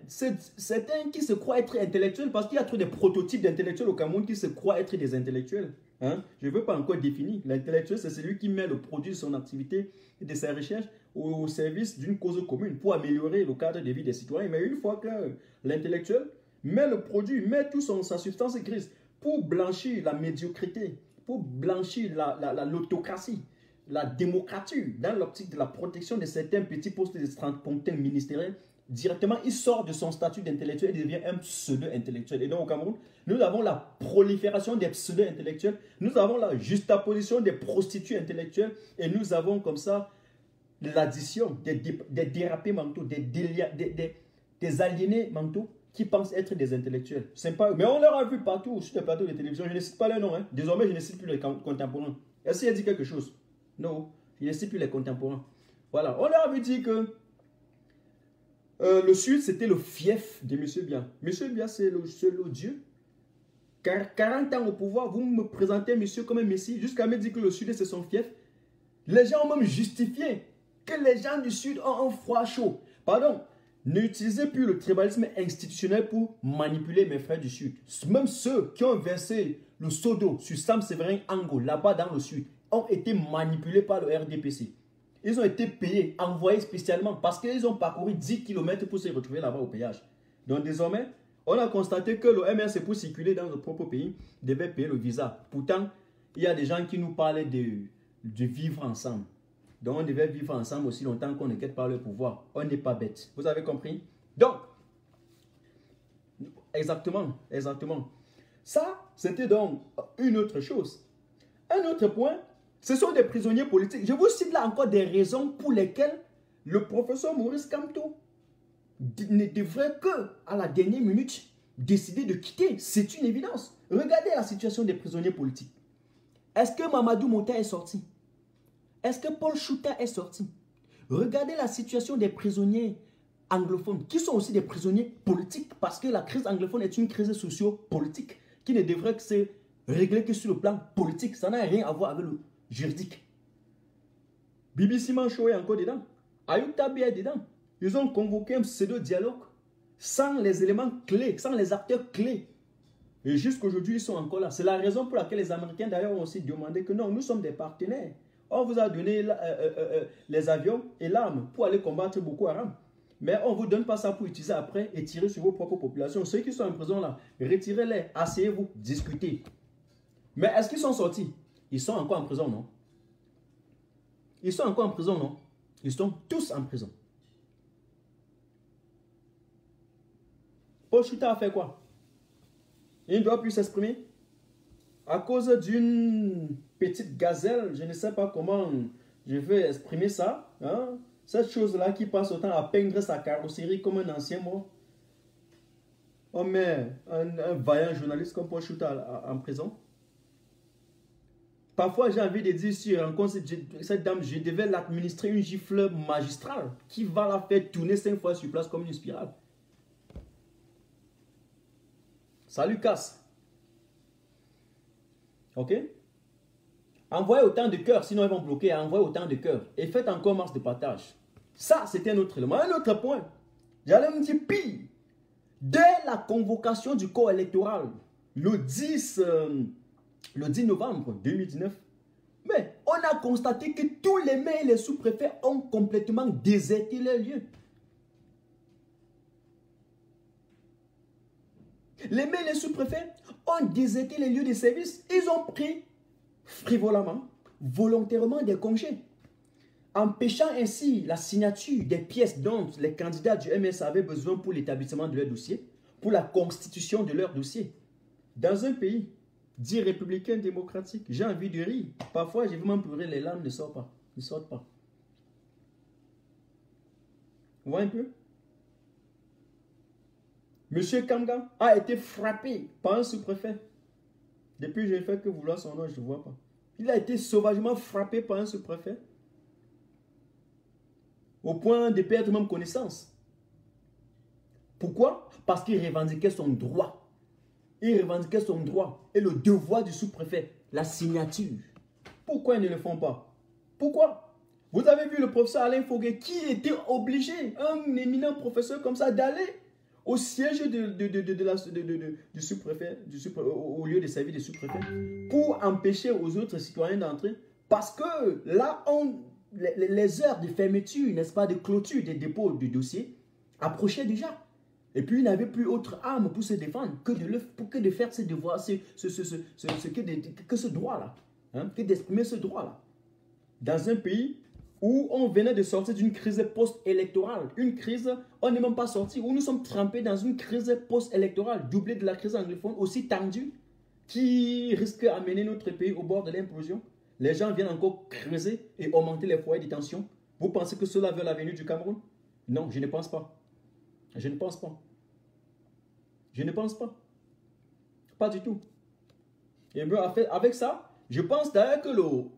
qui se croient être intellectuels, parce qu'il y a trop de prototypes d'intellectuels au Cameroun qui se croient être des intellectuels. Hein? Je ne veux pas encore définir. L'intellectuel, c'est celui qui met le produit de son activité et de sa recherche au service d'une cause commune pour améliorer le cadre de vie des citoyens. Mais une fois que l'intellectuel met le produit, met toute sa substance grise pour blanchir la médiocrité, pour blanchir l'autocratie, la démocratie, dans l'optique de la protection de certains petits postes de strapontins ministériels, directement, il sort de son statut d'intellectuel et devient un pseudo-intellectuel. Et donc au Cameroun, nous avons la prolifération des pseudo-intellectuels, nous avons la juxtaposition des prostituées intellectuelles, et nous avons comme ça l'addition des dérapés mentaux, des aliénés mentaux qui pensent être des intellectuels. Pas, mais on leur a vu partout sur les plateaux de télévision. Je ne cite pas leur nom. Hein. Désormais, je ne cite plus les contemporains. Est-ce qu'il a dit quelque chose? Non, je ne cite plus les contemporains. Voilà, on leur avait dit que le Sud, c'était le fief de M. Biya. M. Biya, c'est le Dieu. Car 40 ans au pouvoir, vous me présentez monsieur comme un messie, jusqu'à me dire que le Sud, c'est son fief. Les gens ont même justifié que les gens du Sud ont un froid chaud. Pardon, n'utilisez plus le tribalisme institutionnel pour manipuler mes frères du Sud. Même ceux qui ont versé le seau d'eau sur Sam Séverin Ango, là-bas dans le Sud, ont été manipulés par le RDPC. Ils ont été payés, envoyés spécialement parce qu'ils ont parcouru 10 km pour se retrouver là-bas au péage. Donc désormais, on a constaté que le MRC pour circuler dans notre propre pays devait payer le visa. Pourtant, il y a des gens qui nous parlaient de vivre ensemble. Donc on devait vivre ensemble aussi longtemps qu'on ne quitte pas le pouvoir. On n'est pas bête. Vous avez compris? Donc, exactement. Ça, c'était donc une autre chose. Un autre point, ce sont des prisonniers politiques. Je vous cite là encore des raisons pour lesquelles le professeur Maurice Kamto ne devrait que, à la dernière minute, décider de quitter. C'est une évidence. Regardez la situation des prisonniers politiques. Est-ce que Mamadou Mota est sorti? Est-ce que Paul Chouta est sorti? Regardez la situation des prisonniers anglophones, qui sont aussi des prisonniers politiques, parce que la crise anglophone est une crise socio-politique, qui ne devrait que se régler que sur le plan politique. Ça n'a rien à voir avec le juridique. Bibi Simancho est encore dedans. Ayou Tabi est dedans. Ils ont convoqué un pseudo-dialogue sans les éléments clés, sans les acteurs clés. Et jusqu'aujourd'hui, ils sont encore là. C'est la raison pour laquelle les Américains d'ailleurs ont aussi demandé que non, nous sommes des partenaires. On vous a donné les avions et l'arme pour aller combattre Boko Haram. Mais on ne vous donne pas ça pour utiliser après et tirer sur vos propres populations. Ceux qui sont en prison là, retirez-les, asseyez-vous, discutez. Mais est-ce qu'ils sont sortis? Ils sont encore en prison, non? Ils sont encore en prison, non? Ils sont tous en prison. Paul Chouta a fait quoi? Il ne doit plus s'exprimer à cause d'une petite gazelle. Je ne sais pas comment je vais exprimer ça. Hein? Cette chose-là qui passe autant à peindre sa carrosserie comme un ancien mort. On met un vaillant journaliste comme Paul Chouta en prison. Parfois, j'ai envie de dire, si je rencontre cette dame, je devais l'administrer une gifle magistrale qui va la faire tourner 5 fois sur place comme une spirale. Ça lui casse. Ok? Envoyez autant de cœurs, sinon ils vont bloquer. Envoyez autant de cœurs. Et faites encore marche de partage. Ça, c'était un autre élément. Un autre point. J'allais me dire pire. Dès la convocation du corps électoral, le 10 novembre 2019, mais on a constaté que tous les maires et les sous-préfets ont complètement déserté les lieux. Les maires et les sous-préfets ont déserté les lieux de service. Ils ont pris frivolement, volontairement des congés, empêchant ainsi la signature des pièces dont les candidats du MS avaient besoin pour l'établissement de leur dossier, pour la constitution de leur dossier. Dans un pays dit républicain démocratique, j'ai envie de rire. Parfois, j'ai vraiment pleurer, les larmes ne sortent pas. Ne sortent pas. Vous voyez un peu? Monsieur Kamga a été frappé par un sous-préfet. Depuis, je ne fais que vouloir son nom, je ne vois pas. Il a été sauvagement frappé par un sous-préfet. Au point de perdre même connaissance. Pourquoi? Parce qu'il revendiquait son droit. Il revendiquait son droit et le devoir du sous-préfet, la signature. Pourquoi ils ne le font pas? Pourquoi? Vous avez vu le professeur Alain Foguet qui était obligé, un éminent professeur comme ça, d'aller au siège du sous-préfet, au lieu de service du sous-préfet, pour empêcher aux autres citoyens d'entrer. Parce que là, les heures de fermeture, n'est-ce pas, de clôture des dépôts du dossier approchaient déjà. Et puis, il n'avait plus autre arme pour se défendre que de faire ses devoirs, que ce droit-là, hein, que d'exprimer ce droit-là. Dans un pays où on venait de sortir d'une crise post-électorale, une crise, on n'est même pas sorti, où nous sommes trempés dans une crise post-électorale, doublée de la crise anglophone, aussi tendue, qui risque d'amener notre pays au bord de l'implosion. Les gens viennent encore creuser et augmenter les foyers de tension. Vous pensez que cela veut l'avenir du Cameroun? Non, je ne pense pas. Je ne pense pas. Je ne pense pas. Pas du tout. Et bien, avec ça, je pense d'ailleurs que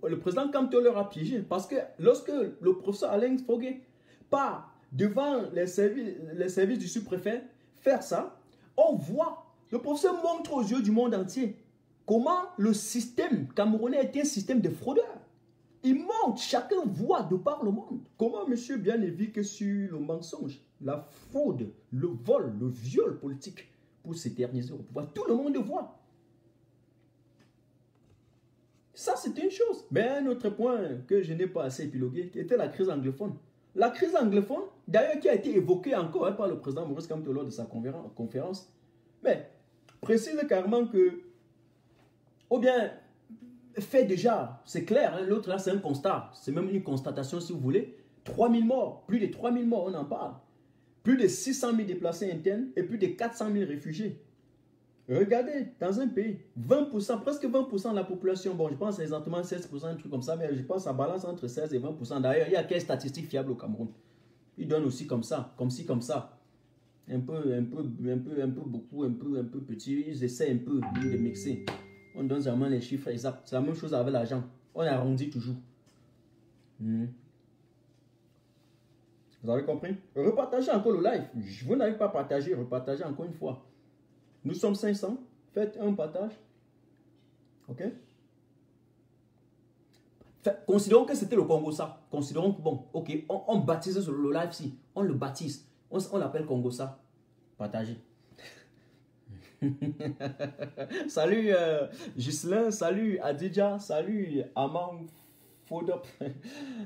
le président Kamto leur a piégé. Parce que lorsque le professeur Alain Foguet part devant les services du sous-préfet faire ça, on voit, le professeur montre aux yeux du monde entier comment le système camerounais est un système de fraudeurs. Il montre, chacun voit de par le monde comment monsieur bien ne vit que sur le mensonge, la fraude, le vol, le viol politique pour s'éterniser au pouvoir. Tout le monde voit. Ça, c'est une chose. Mais un autre point que je n'ai pas assez épilogué, qui était la crise anglophone. La crise anglophone, d'ailleurs, qui a été évoquée encore par le président Maurice Kamto lors de sa conférence, mais précise carrément que, ou bien, fait déjà, c'est clair, hein, l'autre là, c'est un constat, c'est même une constatation si vous voulez, 3000 morts, plus de 3000 morts, on en parle, plus de 600 000 déplacés internes et plus de 400 000 réfugiés. Regardez, dans un pays, 20%, presque 20% de la population, bon, je pense exactement 16%, un truc comme ça, mais je pense que ça balance entre 16 et 20%. D'ailleurs, il y a quelles statistiques fiables au Cameroun? Ils donnent aussi comme ça, comme ci, comme ça. Un peu beaucoup, un peu petit. Ils essaient un peu de mixer. On donne vraiment les chiffres exacts. C'est la même chose avec l'argent. On arrondit toujours. Vous avez compris? Repartagez encore le live. Vous n'avez pas partagé, repartagez encore une fois. Nous sommes 500. Faites un partage. Ok? Considérons que c'était le Congo ça. Considérons que, bon, ok, on baptise le live-ci. On le baptise. On l'appelle Congo ça. Partagez. Salut Ghislain, salut Adidja, salut Amang Fodop.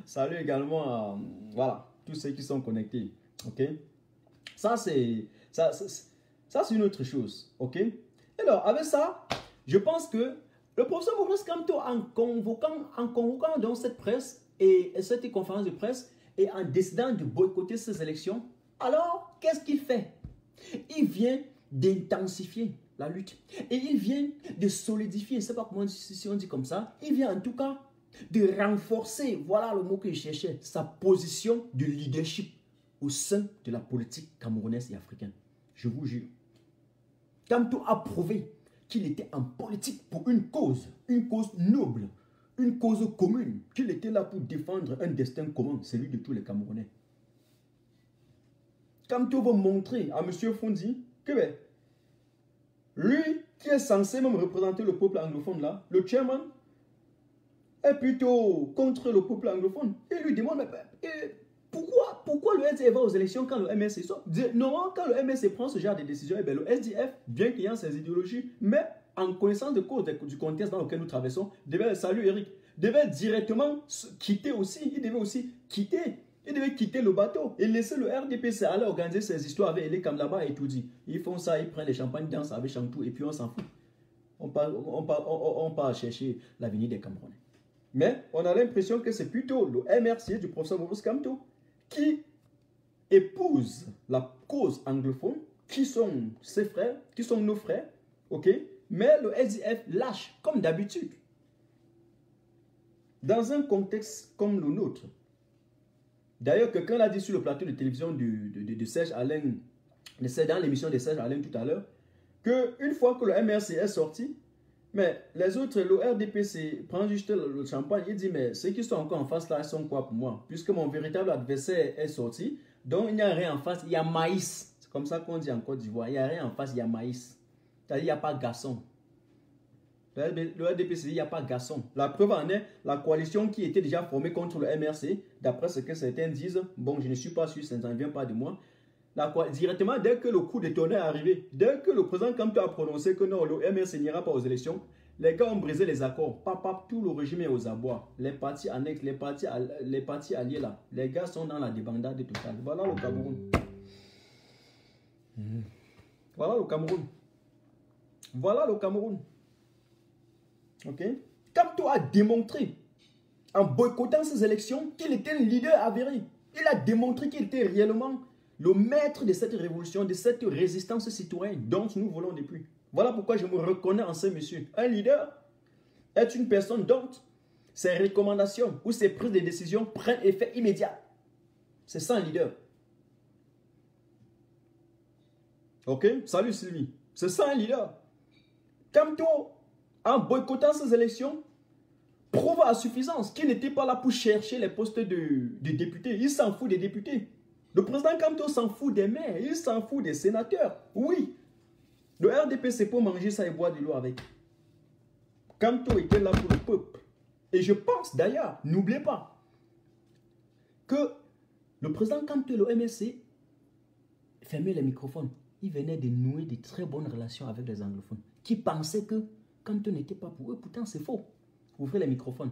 Salut également voilà, tous ceux qui sont connectés. Ok? Ça, c'est une autre chose. Ok? Alors, avec ça, je pense que le professeur Maurice Kamto, en convoquant donc cette presse et cette conférence de presse et en décidant de boycotter ces élections, alors, qu'est-ce qu'il fait? Il vient d'intensifier la lutte. Et il vient de solidifier, je ne sais pas comment si on dit comme ça, il vient en tout cas de renforcer, voilà le mot que je cherchais, sa position de leadership au sein de la politique camerounaise et africaine. Je vous jure. Kamto a prouvé qu'il était en politique pour une cause noble, une cause commune, qu'il était là pour défendre un destin commun, celui de tous les Camerounais. Kamto va montrer à M. Fondi que ben, lui qui est censé même représenter le peuple anglophone là, le chairman, est plutôt contre le peuple anglophone. Il lui demande pourquoi le SDF va aux élections quand le MSC sort? Non, quand le MSC prend ce genre de décision, eh bien, le SDF, bien qu'il y ait ses idéologies, mais en connaissance de cause du contexte dans lequel nous traversons, devait, salut Eric, devait directement quitter aussi, il devait aussi quitter. Il devait quitter le bateau et laisser le RDPC aller organiser ses histoires avec les Kamlaba et tout dit. Ils font ça, ils prennent les champagnes, dansent avec Chantou et puis on s'en fout. On part chercher l'avenir des Camerounais. Mais on a l'impression que c'est plutôt le MRC du professeur Maurice Kamto qui épouse la cause anglophone, qui sont ses frères, qui sont nos frères, ok? Mais le SDF lâche, comme d'habitude. Dans un contexte comme le nôtre, d'ailleurs, quelqu'un l'a dit sur le plateau de télévision de Serge Alain, dans l'émission de Serge Alain tout à l'heure, qu'une fois que le MRC est sorti, mais les autres, le RDPC prend juste le champagne, il dit, mais ceux qui sont encore en face là, ils sont quoi pour moi? Puisque mon véritable adversaire est sorti, donc il n'y a rien en face, il y a maïs. C'est comme ça qu'on dit en Côte d'Ivoire, il n'y a rien en face, il y a maïs. C'est-à-dire, il n'y a pas de garçon. Le RDPC, il n'y a pas garçon. La preuve en est, la coalition qui était déjà formée contre le MRC, d'après ce que certains disent, bon, je ne suis pas sûr, ça ne vient pas de moi. Directement, dès que le coup de tonnerre est arrivé, dès que le président Kamto a prononcé que non, le MRC n'ira pas aux élections, les gars ont brisé les accords. Tout le régime est aux abois. Les partis annexes, les partis alliés là, les gars sont dans la débandade totale. Voilà le Cameroun. Voilà le Cameroun. Voilà le Cameroun. Ok? Kamto a démontré, en boycottant ces élections, qu'il était un leader avéré. Il a démontré qu'il était réellement le maître de cette révolution, de cette résistance citoyenne dont nous voulons depuis. Voilà pourquoi je me reconnais en ce monsieur. Un leader est une personne dont ses recommandations ou ses prises de décision prennent effet immédiat. C'est ça un leader. Ok? Salut Sylvie. C'est ça un leader. Kamto, en boycottant ces élections, prouve à suffisance qu'il n'était pas là pour chercher les postes de députés. Il s'en fout des députés. Le président Kamto s'en fout des maires. Il s'en fout des sénateurs. Oui. Le RDP, c'est pour manger ça et boire de l'eau avec. Kamto était là pour le peuple. Et je pense d'ailleurs, n'oubliez pas, que le président Kamto et le MSC fermaient les microphones. Il venait de nouer de très bonnes relations avec les anglophones qui pensaient que Kamto n'était pas pour eux. Pourtant, c'est faux. Ouvrez les microphones.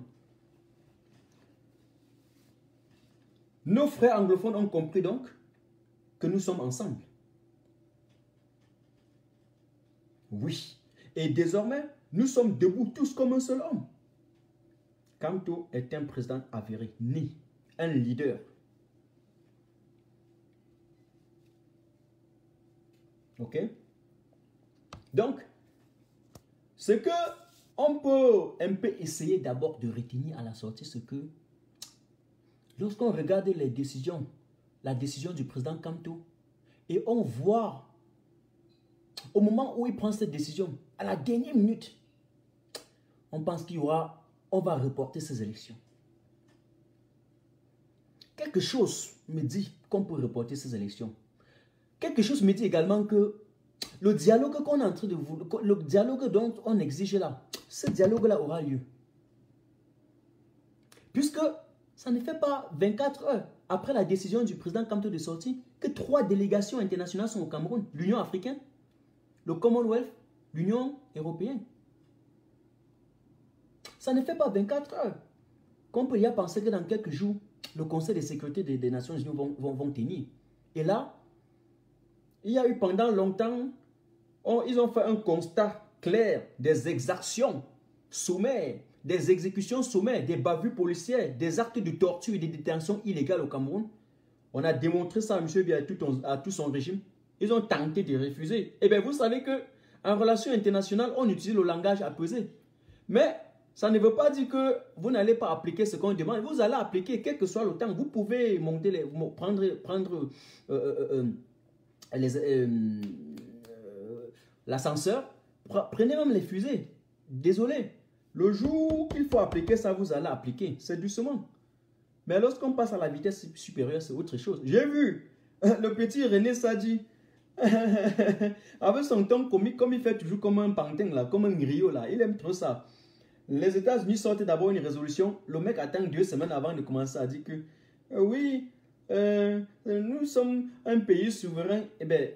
Nos frères anglophones ont compris donc que nous sommes ensemble. Oui. Et désormais, nous sommes debout tous comme un seul homme. Kamto est un président avéré, ni un leader. Ok? Donc, ce que on peut un peu essayer d'abord de retenir à la sortie, c'est que lorsqu'on regarde les décisions, la décision du président Kamto, et on voit au moment où il prend cette décision, à la dernière minute, on pense qu'il y aura, on va reporter ces élections. Quelque chose me dit qu'on peut reporter ces élections. Quelque chose me dit également que le dialogue qu'on est en train de vouloir, le dialogue dont on exige là, ce dialogue-là aura lieu. Puisque ça ne fait pas 24 heures après la décision du président Kamto de sortir que 3 délégations internationales sont au Cameroun. L'Union africaine, le Commonwealth, l'Union européenne. Ça ne fait pas 24 heures qu'on peut y a penser que dans quelques jours, le Conseil de sécurité des Nations Unies vont tenir. Et là, il y a eu pendant longtemps, ils ont fait un constat clair des exactions sommaires, des exécutions sommaires, des bavures policières, des actes de torture et de détention illégale au Cameroun. On a démontré ça à M. Biya à tout son régime. Ils ont tenté de refuser. Eh bien, vous savez qu'en relation internationale, on utilise le langage apaisé. Mais ça ne veut pas dire que vous n'allez pas appliquer ce qu'on demande. Vous allez appliquer, quel que soit le temps. Vous pouvez monter prendre l'ascenseur. Prenez même les fusées. Désolé. Le jour qu'il faut appliquer ça, vous allez appliquer. C'est doucement. Mais lorsqu'on passe à la vitesse supérieure, c'est autre chose. J'ai vu le petit René Sadi avec son ton comique, comme il fait toujours comme un pantin, là, comme un griot. Là. Il aime trop ça. Les États-Unis sortent d'abord une résolution. Le mec attend 2 semaines avant de commencer à dire que oui, nous sommes un pays souverain. Eh bien,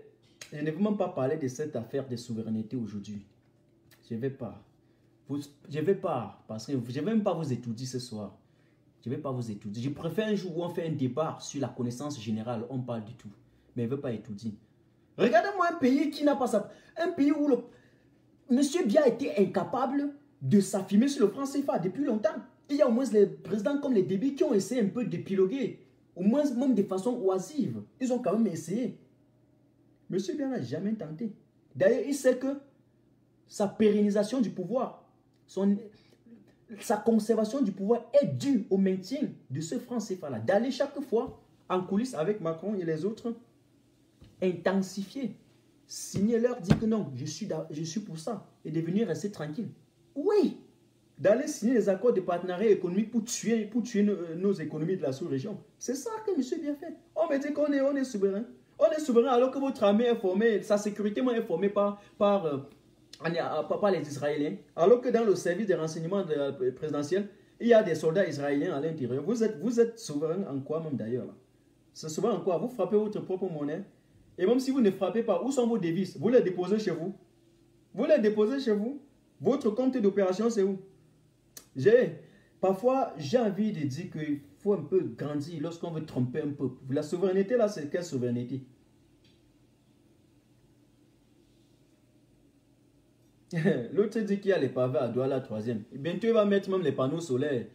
je ne veux même pas parler de cette affaire de souveraineté aujourd'hui. Je ne vais pas. Je ne vais pas, parce que je ne vais même pas vous étudier ce soir. Je ne vais pas vous étudier. Je préfère un jour où on fait un débat sur la connaissance générale. On parle du tout. Mais je ne veux pas étudier. Regardez-moi un pays qui n'a pas ça. Un pays où Monsieur Biya a été incapable de s'affirmer sur le franc CFA depuis longtemps. Il y a au moins les présidents comme les Déby qui ont essayé un peu d'épiloguer. Au moins même de façon oisive. Ils ont quand même essayé. Monsieur Biya n'a jamais tenté. D'ailleurs, il sait que sa pérennisation du pouvoir, sa conservation du pouvoir est due au maintien de ce franc CFA-là. D'aller chaque fois en coulisses avec Macron et les autres, intensifier, signer leur dire que non, je suis pour ça, et de venir rester tranquille. Oui, d'aller signer les accords de partenariat économique pour tuer nos économies de la sous-région. C'est ça que M. Biya fait. On me dit qu'on est souverain. On est souverain alors que votre armée est formée, sa sécurité est formée par pas les Israéliens, alors que dans le service des renseignements présidentiels, il y a des soldats israéliens à l'intérieur. Vous êtes souverain en quoi même d'ailleurs? C'est souvent en quoi? Vous frappez votre propre monnaie. Et même si vous ne frappez pas, où sont vos devises? Vous les déposez chez vous. Vous les déposez chez vous. Votre compte d'opération, c'est où? Parfois, j'ai envie de dire qu'il faut un peu grandir lorsqu'on veut tromper un peu. La souveraineté, là, c'est quelle souveraineté? L'autre dit qu'il y a les pavés à Douala, troisième. Bientôt, il va mettre même les panneaux solaires.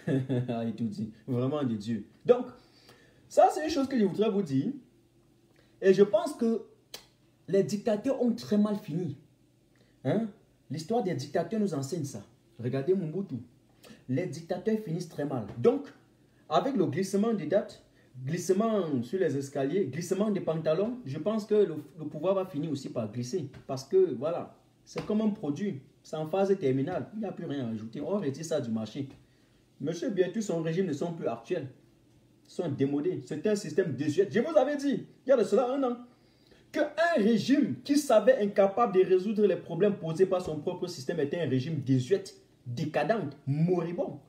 Et tout dit. Vraiment de Dieu. Donc, ça, c'est une chose que je voudrais vous dire. Et je pense que les dictateurs ont très mal fini. Hein? L'histoire des dictateurs nous enseigne ça. Regardez Mobutu. Les dictateurs finissent très mal. Donc, avec le glissement des dates, glissement sur les escaliers, glissement des pantalons, je pense que le pouvoir va finir aussi par glisser. Parce que, voilà, c'est comme un produit. C'est en phase terminale. Il n'y a plus rien à ajouter. On retire ça du marché. Monsieur Bientôt, son régime ne sont plus actuels. Ils sont démodés. C'est un système désuet. Je vous avais dit, il y a de cela un an, qu'un régime qui savait incapable de résoudre les problèmes posés par son propre système était un régime désuet, décadent, moribond.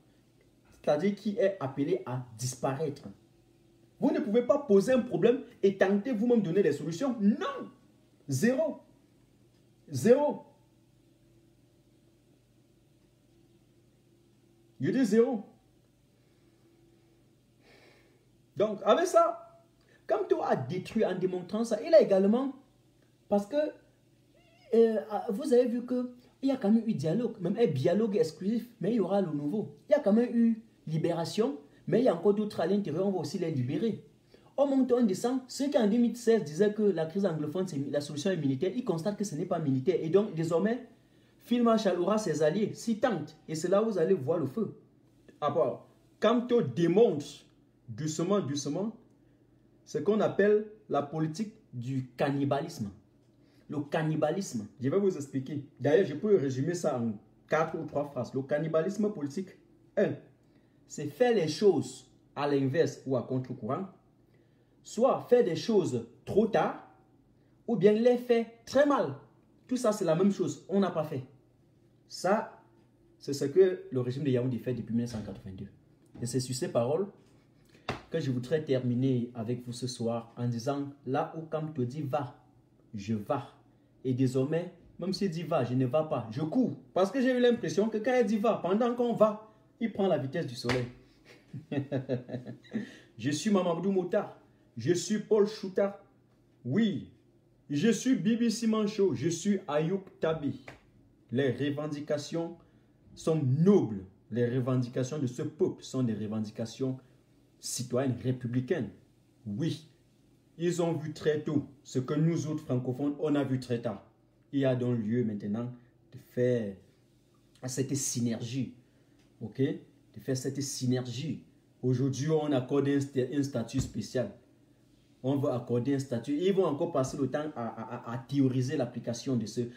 C'est-à-dire qui est appelé à disparaître. Vous ne pouvez pas poser un problème et tenter vous-même de donner des solutions. Non. Zéro. Zéro. Je dis zéro. Donc, avec ça, comme tout a détruit en démontrant ça, il a également, parce que vous avez vu qu'il y a quand même eu dialogue, même un dialogue exclusif, mais il y aura le nouveau. Il y a quand même eu libération, mais il y a encore d'autres à l'intérieur, on va aussi les libérer. On monte, on descend. Ceux qui en 2016 disaient que la crise anglophone, la solution est militaire, ils constatent que ce n'est pas militaire. Et donc, désormais, Phil Marshall aura ses alliés, s'y tente. Et c'est là où vous allez voir le feu. Alors, quand on démontre doucement, ce qu'on appelle la politique du cannibalisme. Le cannibalisme, je vais vous expliquer. D'ailleurs, je peux résumer ça en 4 ou 3 phrases. Le cannibalisme politique, 1, c'est faire les choses à l'inverse ou à contre-courant. Soit faire des choses trop tard, ou bien les faire très mal. Tout ça, c'est la même chose. On n'a pas fait. Ça, c'est ce que le régime de Yaoundé fait depuis 1982. Et c'est sur ces paroles que je voudrais terminer avec vous ce soir en disant, là où Kamto dit va, je vais. Et désormais, même s'il dit va, je ne vais pas. Je cours. Parce que j'ai eu l'impression que quand il dit va, pendant qu'on va, il prend la vitesse du soleil. Je suis Mamadou Mouta. Je suis Paul Chouta. Oui. Je suis Bibi Simancho. Je suis Ayouk Tabi. Les revendications sont nobles. Les revendications de ce peuple sont des revendications citoyennes, républicaines. Oui. Ils ont vu très tôt ce que nous autres francophones, on a vu très tard. Il y a donc lieu maintenant de faire cette synergie. Ok? De faire cette synergie. Aujourd'hui, on accorde un statut spécial. On va accorder un statut. Ils vont encore passer le temps à théoriser l'application de cette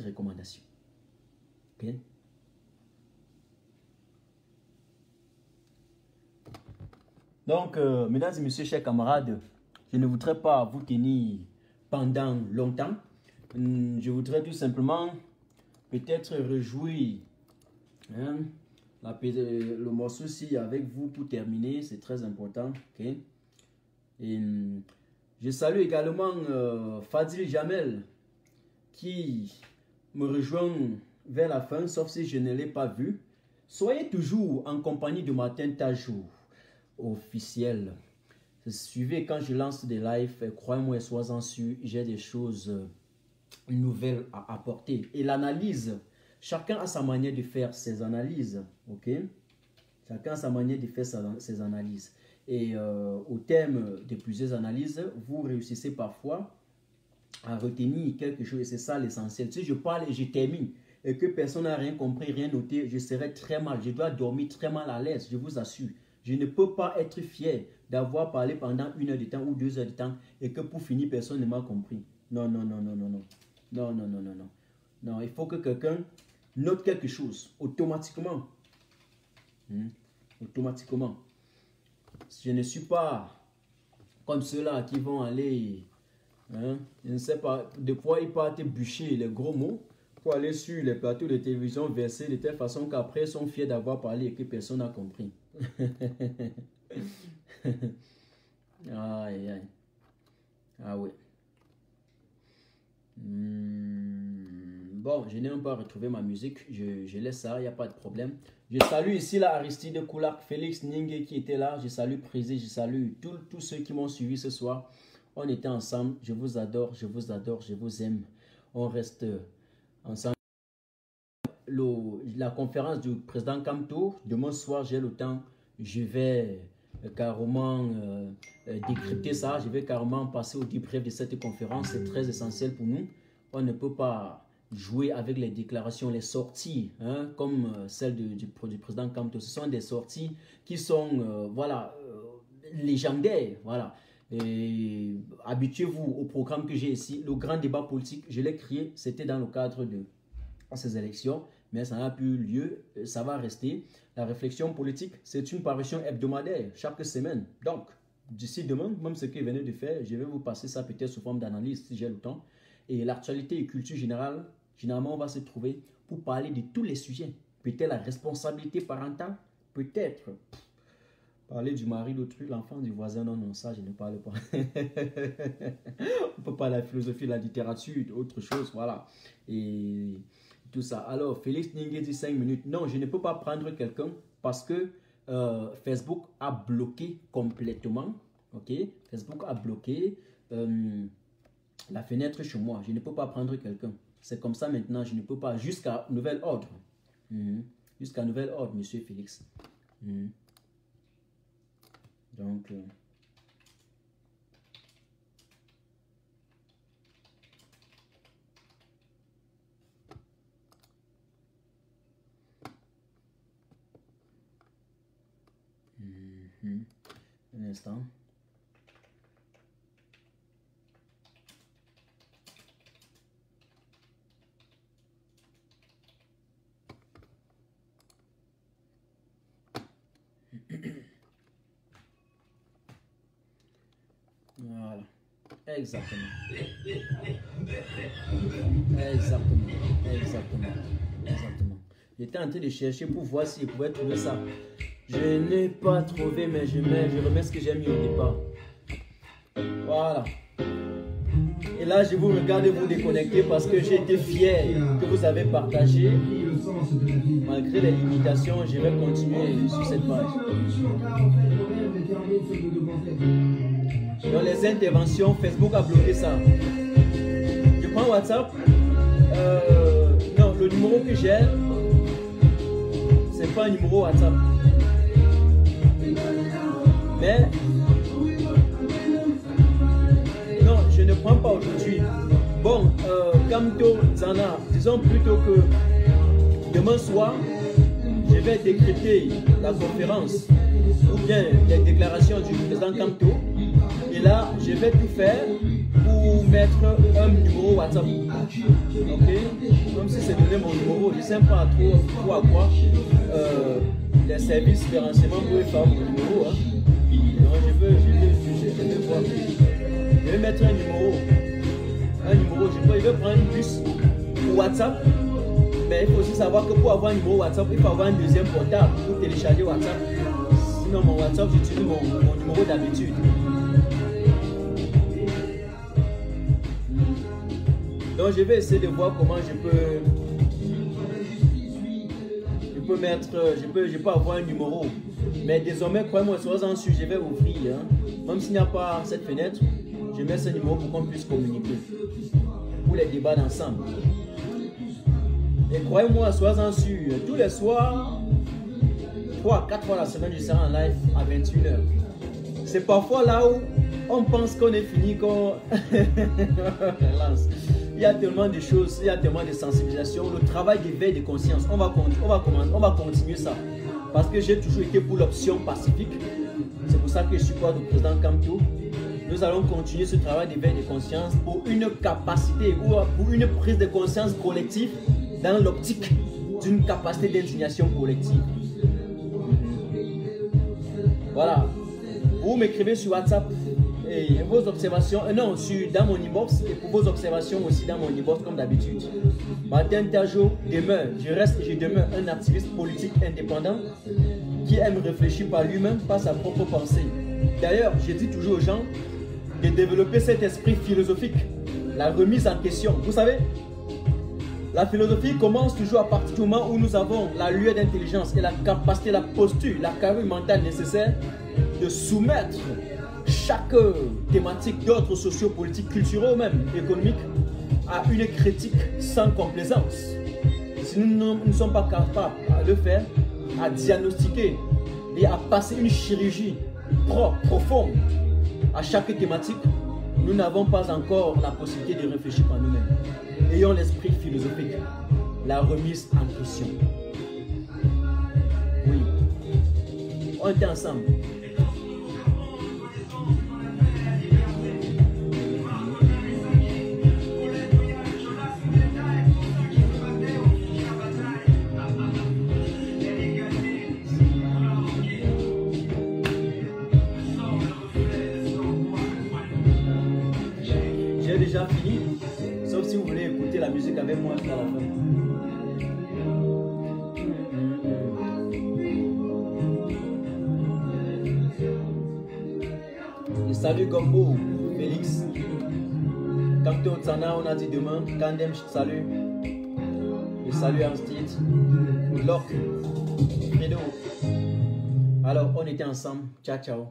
recommandation. Ok? Donc, mesdames et messieurs, chers camarades, je ne voudrais pas vous tenir pendant longtemps. Je voudrais tout simplement peut-être réjouir le morceau-ci avec vous pour terminer. C'est très important. Okay? Et, je salue également Fadil Jamel qui me rejoint vers la fin, sauf si je ne l'ai pas vu. Soyez toujours en compagnie de Martin Tajou officiel. Suivez quand je lance des lives, croyez-moi, soyez-en sûr, j'ai des choses nouvelles à apporter. Et l'analyse, chacun a sa manière de faire ses analyses, ok? Chacun a sa manière de faire ses analyses. Et au terme de plusieurs analyses, vous réussissez parfois à retenir quelque chose, et c'est ça l'essentiel. Si je parle et je termine, et que personne n'a rien compris, rien noté, je serai très mal, je dois dormir très mal à l'aise, je vous assure. Je ne peux pas être fier d'avoir parlé pendant 1 heure de temps ou 2 heures de temps et que pour finir, personne ne m'a compris. Non, non, non, non, non, non. Non, non, non, non, non. Non, il faut que quelqu'un note quelque chose automatiquement. Automatiquement. Je ne suis pas comme ceux-là qui vont aller Hein? Je ne sais pas, des fois ils partent bûcher les gros mots pour aller sur les plateaux de télévision verser de telle façon qu'après ils sont fiers d'avoir parlé et que personne n'a compris. Aïe, aïe. Ah oui. Bon, je n'ai même pas retrouvé ma musique. Je laisse ça, il n'y a pas de problème. Je salue ici là Aristide Koulak, Félix Ningue qui était là. Je salue Prési, je salue tous ceux qui m'ont suivi ce soir. On était ensemble. Je vous adore, je vous adore, je vous aime. On reste ensemble. La conférence du président Kamto, demain soir, j'ai le temps. Je vais carrément décrypter ça. Je vais carrément passer au deep bref de cette conférence. C'est très essentiel pour nous. On ne peut pas jouer avec les déclarations, les sorties, hein, comme celle du président Kamto. Ce sont des sorties qui sont voilà, légendaires. Voilà. Et habituez-vous au programme que j'ai ici. Le grand débat politique, je l'ai créé, c'était dans le cadre de ces élections, mais ça n'a plus lieu, ça va rester. La réflexion politique, c'est une parution hebdomadaire, chaque semaine. Donc, d'ici demain, même ce que vous venez de faire, je vais vous passer ça peut-être sous forme d'analyse si j'ai le temps. Et l'actualité et culture générale, généralement, on va se trouver pour parler de tous les sujets. Peut-être la responsabilité parentale, peut-être parler du mari d'autrui, l'enfant du voisin, non, non, ça je ne parle pas. On peut parler de la philosophie, de la littérature, autre chose, voilà. Et tout ça. Alors, Félix Ningue dit 5 minutes. Non, je ne peux pas prendre quelqu'un parce que Facebook a bloqué complètement. Ok, Facebook a bloqué la fenêtre chez moi. Je ne peux pas prendre quelqu'un. C'est comme ça maintenant, je ne peux pas. Jusqu'à nouvel ordre. Jusqu'à nouvel ordre, monsieur Félix. Donc, un instant. Voilà. Exactement. Exactement. J'étais en train de chercher pour voir si je pouvais trouver ça. Je n'ai pas trouvé, mais je remets ce que j'ai mis au départ. Voilà. Et là, je vous regarde vous déconnecter parce que j'ai été fier que vous avez partagé. Malgré les limitations, je vais continuer sur cette page. Dans les interventions, Facebook a bloqué ça. Je prends WhatsApp. Non, le numéro que j'ai, c'est pas un numéro WhatsApp. Mais non, je ne prends pas aujourd'hui. Bon, Kamto Zana, disons plutôt que demain soir, je vais décrypter la conférence ou bien les déclarations du président Kamto. Et là, je vais tout faire pour mettre un numéro WhatsApp. Ok? Comme si c'est donné mon numéro, je ne sais pas trop à quoi les services de renseignement pouvaient faire mon numéro. Hein. Non, je vais voir. Je vais mettre un numéro. Je vais prendre un bus pour WhatsApp. Mais il faut aussi savoir que pour avoir un numéro WhatsApp, il faut avoir un deuxième portable pour télécharger WhatsApp. Sinon, mon WhatsApp, j'utilise mon numéro d'habitude. Donc, je vais essayer de voir comment je peux avoir un numéro. Mais désormais, croyez-moi, soyez-en sûr, je vais ouvrir. Hein. Même s'il n'y a pas cette fenêtre, je mets ce numéro pour qu'on puisse communiquer. Pour les débats d'ensemble. Et croyez-moi, soyez-en sûr, tous les soirs, 3-4 fois la semaine, je serai en live à 21h. C'est parfois là où on pense qu'on est fini, qu'on lance. Il y a tellement de choses, il y a tellement de sensibilisation, le travail d'éveil de conscience, on va continuer ça. Parce que j'ai toujours été pour l'option pacifique. C'est pour ça que je supporte le président Kamto. Nous allons continuer ce travail d'éveil de conscience pour une capacité ou pour une prise de conscience collective dans l'optique d'une capacité d'indignation collective. Voilà. Vous m'écrivez sur WhatsApp Et vos observations, non, dans mon inbox, et pour vos observations aussi dans mon inbox comme d'habitude. Martin Tajo demeure, je demeure un activiste politique indépendant qui aime réfléchir par lui-même, par sa propre pensée. D'ailleurs, je dis toujours aux gens de développer cet esprit philosophique, la remise en question. Vous savez, la philosophie commence toujours à partir du moment où nous avons la lueur d'intelligence et la capacité, la posture, la carrure mentale nécessaire de soumettre chaque thématique d'ordre socio-politique, culturel ou même économique à une critique sans complaisance. Si nous ne sommes pas capables de le faire, à diagnostiquer et à passer une chirurgie propre, profonde à chaque thématique, nous n'avons pas encore la possibilité de réfléchir par nous-mêmes. Ayons l'esprit philosophique, la remise en question. Oui, on était ensemble. J'ai déjà fini, sauf si vous voulez écouter la musique avec moi jusqu'à la fin. Et salut Gombo, Félix. Kanto Tsana, on a dit demain. Kandem, salut. Et salut Armstead. Locke. Fredo. Alors, on était ensemble. Ciao, ciao.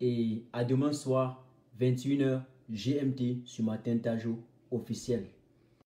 Et à demain soir, 21h GMT sur Martin Tajo officiel.